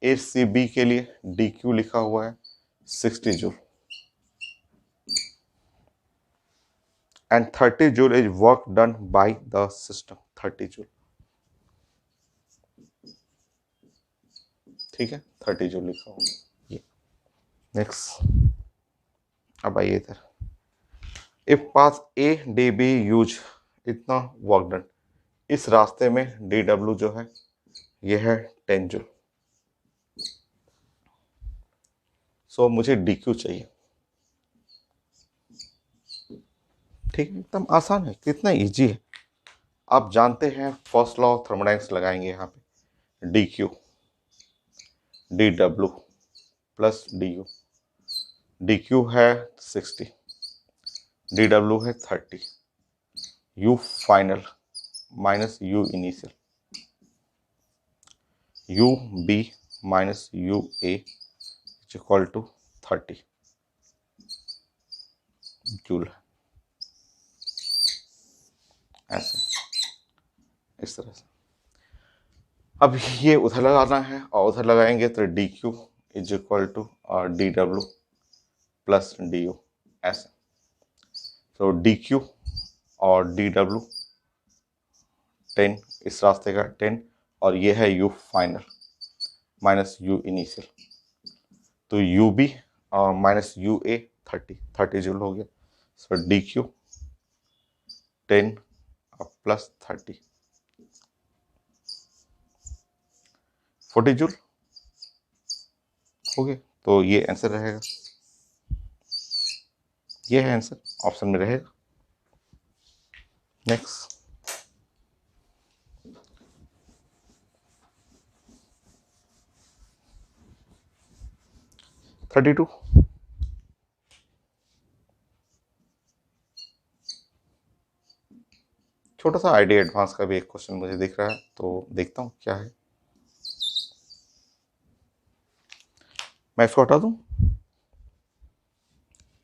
A C B के लिए डी क्यू लिखा हुआ है 60 joule, and 30 joule is work done by the system, 30 joule. ठीक है, 30 जूल लिखा हुआ ये। नेक्स्ट, अब आइए इधर, if pass A D B use, इतना वर्क डन, इस रास्ते में डी डब्ल्यू जो है ये है 10 जूल। सो मुझे डी क्यू चाहिए। ठीक है, एकदम आसान है, कितना इजी है। आप जानते हैं फर्स्ट लॉ ऑफ थर्मोडायनेमिक्स लगाएंगे यहाँ पे, D Q D W plus D U. D Q है 60, डी डब्ल्यू है 30, U final minus U initial, U B minus U A equal to 30 joule. ऐसे, इस तरह से। अब ये उधर लगाना है, और उधर लगाएंगे तो D Q is equal to D W plus D U, ऐसे। तो डी क्यू और डी डब्ल्यू 10, इस रास्ते का 10, और ये है U final minus U initial, तो U B minus U A 30 joule हो गया। So D Q 10 plus 30 40 joule हो गया। तो ये आंसर रहेगा, ये है आंसर, ऑप्शन में रहेगा। Next, thirty two. छोटा सा आईडी एडवांस का भी एक क्वेश्चन मुझे दिख रहा है, तो देखता हूँ क्या है। मैं इसको हटा दूं,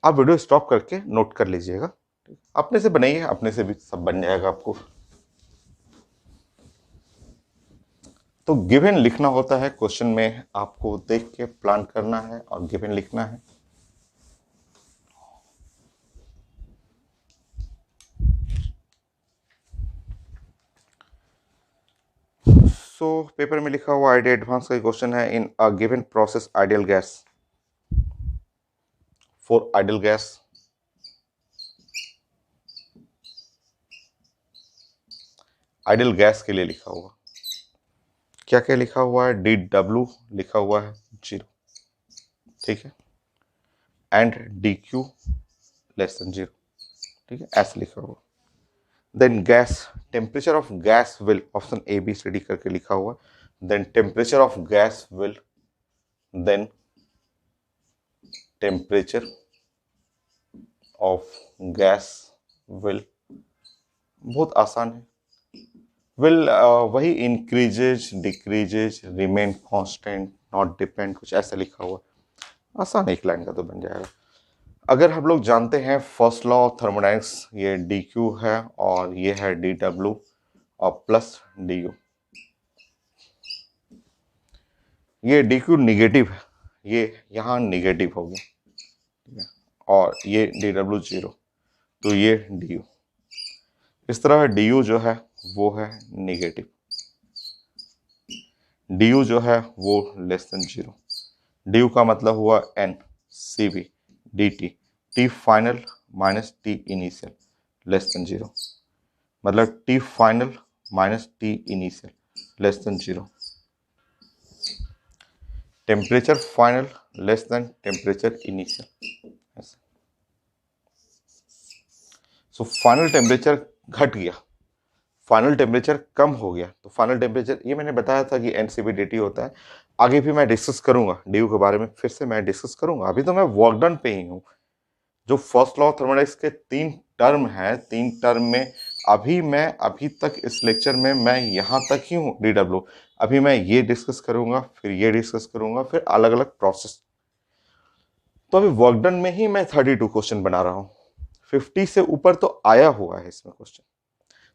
आप वीडियो स्टॉप करके नोट कर लीजिएगा, अपने से बनाइए, अपने से भी सब बन जाएगा आपको। तो गिवन लिखना होता है क्वेश्चन में, आपको देख के प्लान करना है और गिवन लिखना है। सो पेपर में लिखा हुआ आइडिया एडवांस का क्वेश्चन है, in a given process ideal gas, for ideal gas ideal gas के लिए लिखा हुआ क्या क्या लिखा हुआ है, डी डब्ल्यू लिखा हुआ है 0, ठीक है, and D Q less than 0, ठीक है, ऐसे लिखा हुआ। Then gas, temperature of gas will, option A B C D करके लिखा हुआ, then temperature of gas will, then temperature of gas will, बहुत आसान है। विल वही increases decreases remain constant not depend, कुछ ऐसा लिखा हुआ, आसान एक लाइन का तो बन जाएगा। अगर हम लोग जानते हैं फर्स्ट लॉ ऑफ थर्मोडायनेमिक्स, ये डी क्यू है और ये है डी डब्ल्यू और प्लस डी यू। ये डी क्यू निगेटिव है, ये यहाँ निगेटिव हो गया, ठीक है, और ये डी डब्ल्यू 0, तो ये डी यू। इस तरह डी यू जो है वो है निगेटिव, डी यू जो है वो लेस देन 0। डी यू का मतलब हुआ N C V D T, T final minus T initial less than 0, मतलब T final minus T initial less than 0। Temperature final less than temperature initial, so final temperature घट गया, final temperature कम हो गया, तो final temperature, ये मैंने बताया था कि एनसीबीडीटी होता है, आगे भी मैं डिस्कस करूंगा ड्यू के बारे में, फिर से मैं डिस्कस करूंगा, अभी तो मैं वर्क डन पे ही हूँ। जो फर्स्ट लॉ ऑफ थर्मोडायनेमिक्स के 3 टर्म है, 3 टर्म में अभी तक इस लेक्चर में मैं यहाँ तक ही हूँ DW। अभी मैं ये डिस्कस करूंगा, फिर ये डिस्कस करूंगा, फिर अलग अलग प्रोसेस। तो अभी वर्क डन में ही मैं 32 क्वेश्चन बना रहा हूँ, 50 से ऊपर तो आया हुआ है इसमें क्वेश्चन।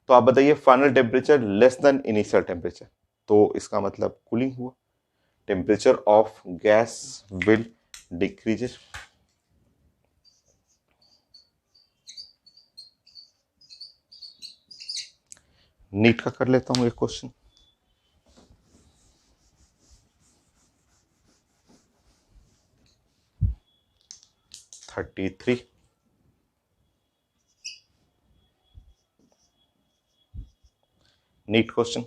तो आप बताइए, final temperature less than initial temperature, तो इसका मतलब कूलिंग हुआ। Temperature of gas will decrease. NEET का कर लेता हूं एक question. Thirty three. NEET question.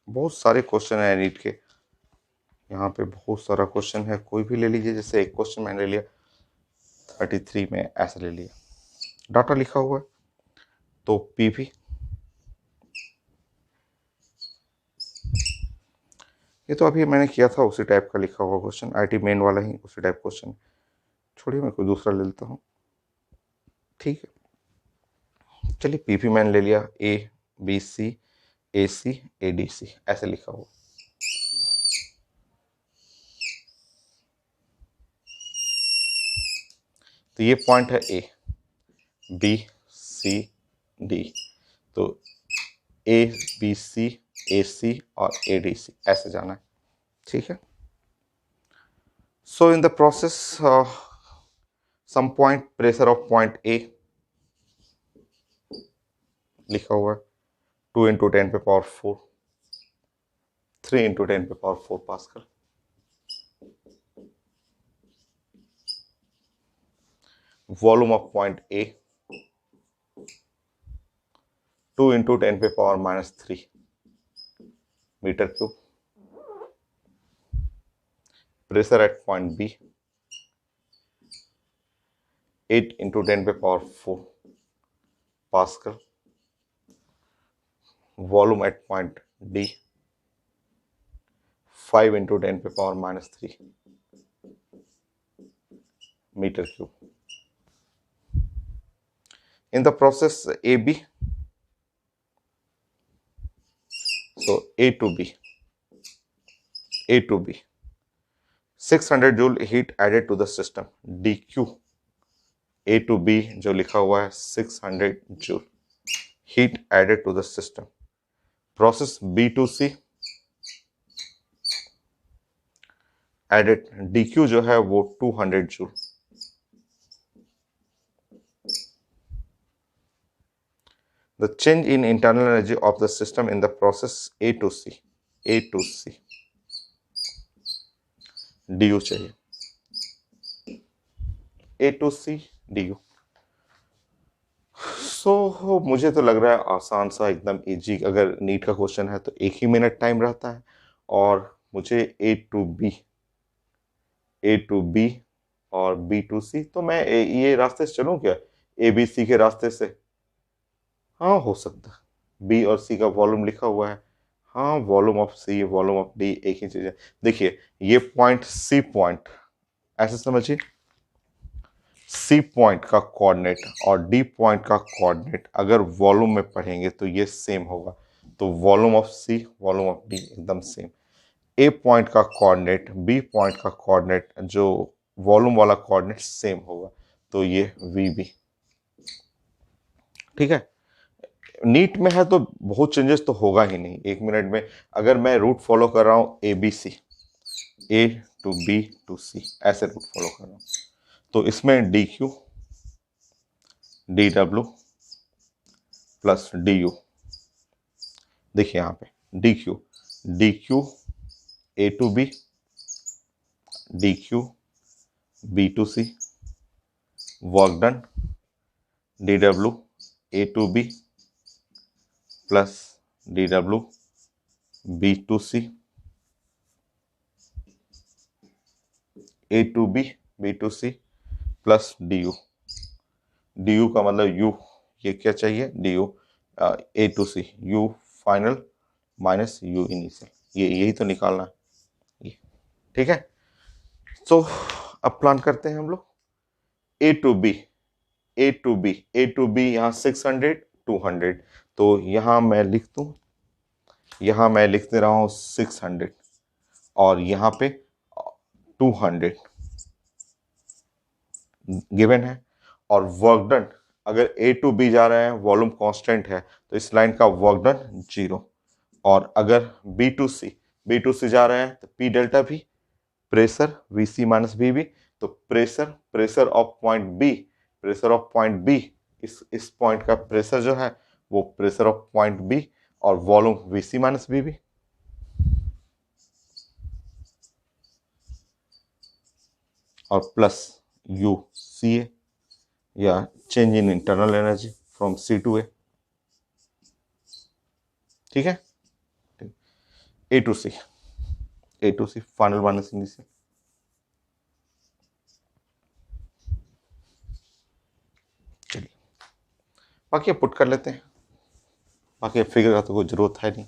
बहुत सारे क्वेश्चन है नीट के, यहाँ पे बहुत सारा क्वेश्चन है, कोई भी ले लीजिए। जैसे एक क्वेश्चन मैंने ले लिया 33 में, ऐसा ले लिया, डाटा लिखा हुआ है, तो पीवी, ये तो अभी मैंने किया था, उसी टाइप का लिखा हुआ क्वेश्चन, आईटी मेन वाला ही उसी टाइप क्वेश्चन। छोड़िए, मैं कोई दूसरा ले लेता हूँ, ठीक है। चलिए, पीवी मैंने ले लिया, ABC AC ADC ऐसे लिखा हुआ। तो ये पॉइंट है A B C D, तो ABC AC और ADC ऐसे जाना है, ठीक है। So in the process some point, pressure of point A लिखा हुआ है 2 इंटू 10 पे पावर 4, 3 इंटू 10 पे power 4 pascal. Volume of point A 2 into 10 पे power -3 metre cube. Pressure at point B 8 into 10 पे power 4 pascal. Volume at point D 5 into 10 पे power -3 metre cube. In the process AB, so A to B, 600 joule heat added to the system, DQ। A to B जो लिखा हुआ है 600 joule heat added to the system। Process B to C added, DQ जो है वो 200 joule। The change in internal energy of the system in the process A to C DU चाहिए, A to C DU। मुझे तो लग रहा है आसान सा, एकदम इजी। अगर नीट का क्वेश्चन है तो 1 ही मिनट टाइम रहता है, और मुझे ए टू बी और B to C, तो मैं ये रास्ते से चलूँ क्या, ABC के रास्ते से? हाँ, हो सकता है। B और C का वॉल्यूम लिखा हुआ है, हाँ, volume of C volume of D एक ही चीज है। देखिए, ये पॉइंट C पॉइंट, ऐसे समझिए, C पॉइंट का कोऑर्डिनेट और D पॉइंट का कोऑर्डिनेट अगर वॉल्यूम में पढ़ेंगे तो ये सेम होगा। तो volume of C volume of D एकदम सेम। A पॉइंट का कोऑर्डिनेट B पॉइंट का कोऑर्डिनेट, जो वॉल्यूम वाला कोऑर्डिनेट सेम होगा, तो ये VB, ठीक है। नीट में है तो बहुत चेंजेस तो होगा ही नहीं 1 मिनट में। अगर मैं रूट फॉलो कर रहा हूँ ABC, A to B to C, ऐसे रूट फॉलो कर रहा हूँ, तो इसमें DQ DW plus D U. देखिए यहाँ पे D Q A to B, D Q B to C, work done D W A to B plus D W B to C, A to B to C plus D U. D U का मतलब U, ये क्या चाहिए, D U A to C, U final minus U initial, ये यही तो निकालना है ये, ठीक है। तो अब प्लान करते हैं हम लोग A to B, A to B, A to B, यहाँ 600 200, तो यहाँ मैं लिख दूँ, यहाँ मैं लिख दे रहा हूँ 600 और यहाँ पे 200 गिवन है। और वर्क डन, अगर ए टू बी जा रहे हैं, वॉल्यूम कांस्टेंट है, तो इस लाइन का वर्क डन 0। और अगर बी टू सी जा रहे हैं तो पी डेल्टा भी, pressure V C minus B B, तो प्रेशर ऑफ पॉइंट बी, इस पॉइंट का प्रेशर जो है वो प्रेशर ऑफ पॉइंट बी, और volume V C minus B B. और प्लस यू सी ए, या change in internal energy from C to A, ठीक है। A to C final minus initial. चलिए बाकी पुट कर लेते हैं, बाकी फिगर का तो कोई जरूरत है नहीं।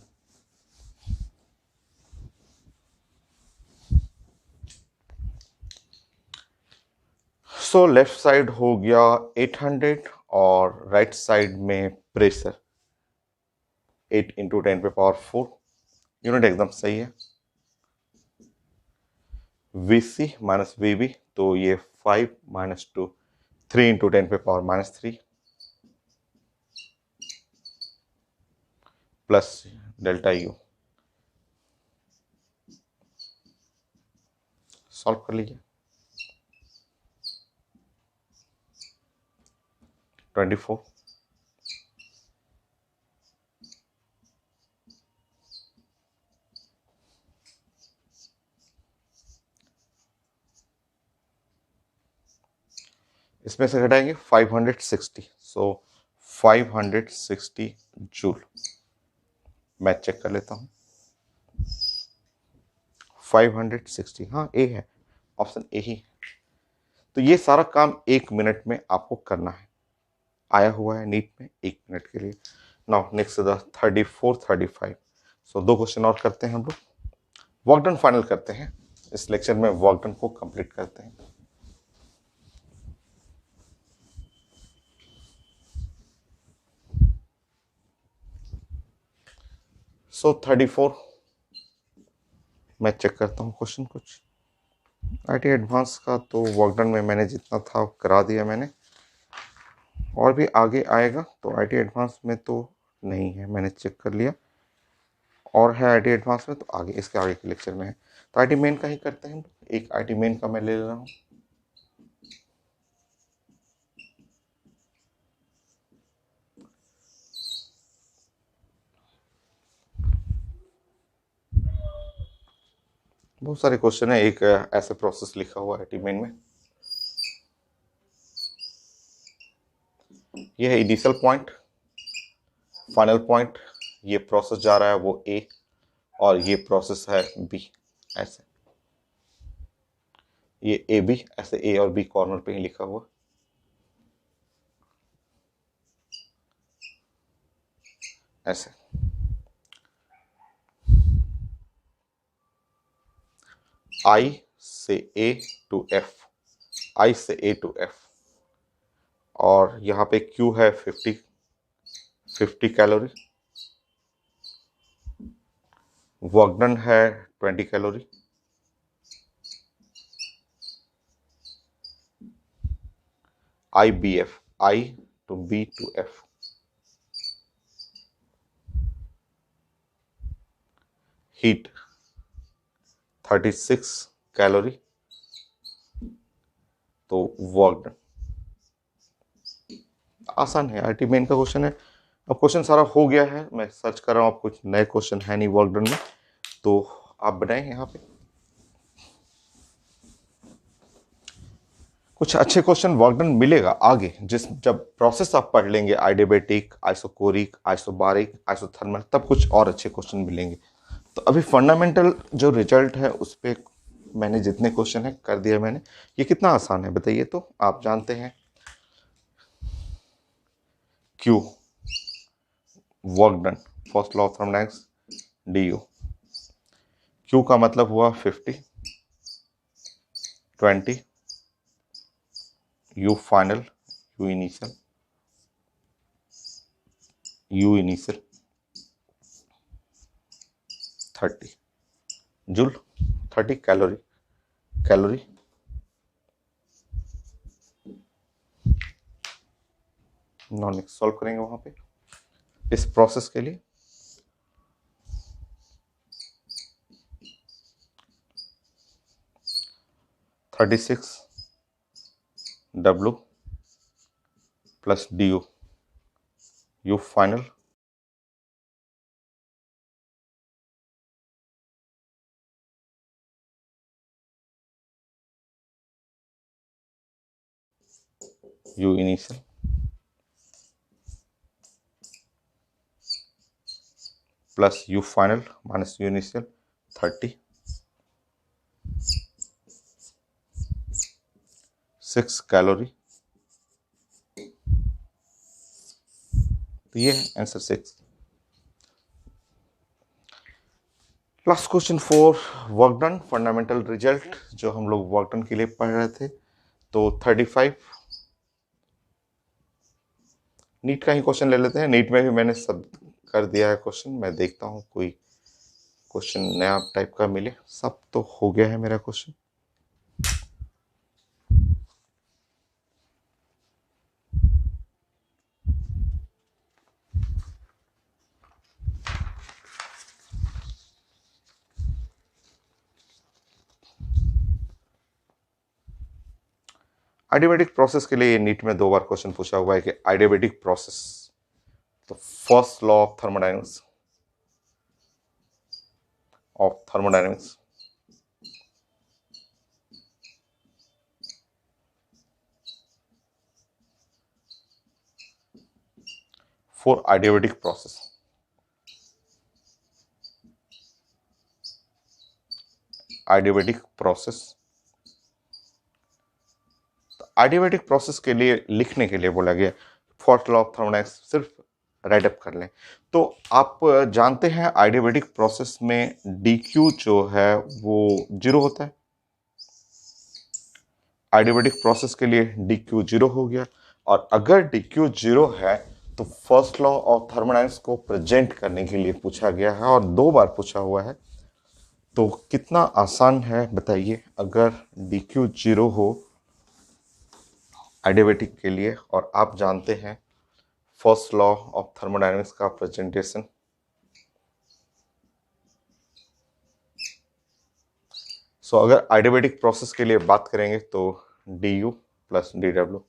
सो लेफ्ट साइड हो गया 800 और राइट साइड में प्रेशर 8 इंटू 10⁴ यूनिट एकदम सही है। VC माइनस VB, तो ये 5 minus 2 3 into 10⁻³ plus delta U. Solve कर लीजिए। 24 इसमें से घटाएंगे 560, सो 560 जूल। मैं चेक कर लेता हूँ। 560, हाँ ए है, ऑप्शन ए ही। तो ये सारा काम 1 मिनट में आपको करना है, आया हुआ है नीट में 1 मिनट के लिए। नाउ नेक्स्ट 34 35, सो 2 क्वेश्चन और करते हैं हम लोग, वर्क डन फाइनल करते हैं। इस लेक्चर में वर्क डन को कंप्लीट करते हैं। सो 34 मैं चेक करता हूँ क्वेश्चन कुछ। आईटी एडवांस का तो वर्क डन में मैंने जितना था करा दिया मैंने, और भी आगे आएगा। तो आईटी एडवांस में तो नहीं है, मैंने चेक कर लिया, और है आईटी एडवांस में तो आगे, इसके आगे के लेक्चर में है। तो आईटी मेन का ही करते हैं। एक आईटी मेन का मैं ले रहा हूँ। बहुत सारे क्वेश्चन है, एक ऐसे प्रोसेस लिखा हुआ है आईटी मेन में। ये है इनिशियल पॉइंट, फाइनल पॉइंट, ये प्रोसेस जा रहा है वो ए, और ये प्रोसेस है बी। ऐसे ये ए बी, ऐसे ए और बी कॉर्नर पे ही लिखा हुआ। ऐसे आई से ए टू एफ, आई से ए टू एफ, और यहाँ पे क्यू है 50 कैलोरी, वर्क डन है 20 calorie, I B F, I to B to F, heat 36 calorie, तो वर्क डन। आसान है, आईटी मेन का क्वेश्चन है, अब क्वेश्चन सारा हो गया है, मैं सर्च कर रहा हूँ, अब कुछ नए क्वेश्चन है नहीं वर्क डन में, तो आप बनाएं यहाँ पे कुछ अच्छे क्वेश्चन वर्क डन मिलेगा आगे, जिस जब प्रोसेस आप पढ़ लेंगे आइडियाबैटिक, आइसोकोरिक, आइसोबारिक, आइसोथर्मल, तब कुछ और अच्छे क्वेश्चन मिलेंगे। तो अभी फंडामेंटल जो रिजल्ट है उस पर मैंने जितने क्वेश्चन है कर दिया मैंने। ये कितना आसान है बताइए, तो आप जानते हैं Q work done, first law of thermodynamics, D you. Q का मतलब हुआ 50, 20, you final, you initial, you initial 30 joule, 30 calorie, calorie non solve करेंगे वहां पे इस प्रोसेस के लिए। $36 W plus D you, you final you initial plus you final minus U initial 30, 6 calorie. तो ये है answer 6। Last question 4 work done fundamental result, जो हम लोग वर्क डन के लिए पढ़ रहे थे। तो 35 नीट का ही क्वेश्चन ले लेते हैं, नीट में भी मैंने सब कर दिया है क्वेश्चन। मैं देखता हूँ कोई क्वेश्चन नया टाइप का मिले, सब तो हो गया है मेरा क्वेश्चन। आइडियाबैटिक प्रोसेस के लिए नीट में 2 बार क्वेश्चन पूछा हुआ है कि आइडियाबैटिक प्रोसेस, तो first law of thermodynamics for adiabatic process. Adiabatic process, adiabatic process के लिए लिखने के लिए बोला गया फर्स्ट लॉ ऑफ थर्मोडायनेमिक्स, सिर्फ राइट अप कर लें। तो आप जानते हैं आइडियाबैटिक प्रोसेस में डी क्यू जो है वो 0 होता है। आइडियाबैटिक प्रोसेस के लिए डी क्यू 0 हो गया, और अगर डी क्यू 0 है तो फर्स्ट लॉ ऑफ थर्मोडायनेमिक्स को प्रेजेंट करने के लिए पूछा गया है, और 2 बार पूछा हुआ है। तो कितना आसान है बताइए, अगर डी क्यू 0 हो आइडियाबैटिक के लिए, और आप जानते हैं फर्स्ट लॉ ऑफ थर्मोडायनेमिक्स का प्रेजेंटेशन। सो अगर आइडियाबैटिक प्रोसेस के लिए बात करेंगे तो D you plus D W,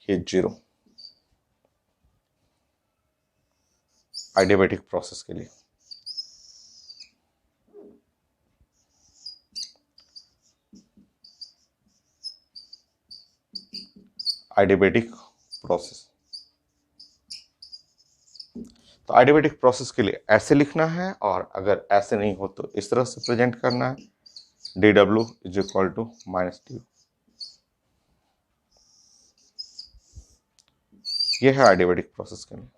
ये 0 आइडियाबैटिक प्रोसेस के लिए। आइडियाबैटिक प्रोसेस, तो आइडियाबैटिक प्रोसेस के लिए ऐसे लिखना है, और अगर ऐसे नहीं हो तो इस तरह से प्रेजेंट करना है, D W is equal to minus D. ये है आइडियाबैटिक प्रोसेस के लिए।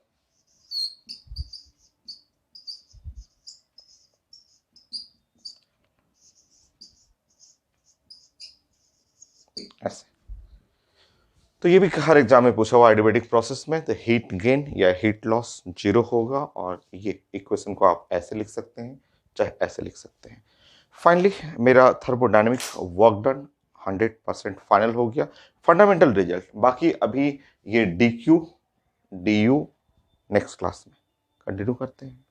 ऐसे तो ये भी हर एग्जाम में पूछा हुआ आइडियाबैटिक प्रोसेस में, तो हीट गेन या हीट लॉस 0 होगा, और ये इक्वेशन को आप ऐसे लिख सकते हैं, चाहे ऐसे लिख सकते हैं। फाइनली मेरा थर्मोडायनेमिक्स वर्क डन 100% फाइनल हो गया, फंडामेंटल रिजल्ट। बाकी अभी ये D Q D you next class में कंटिन्यू करते हैं।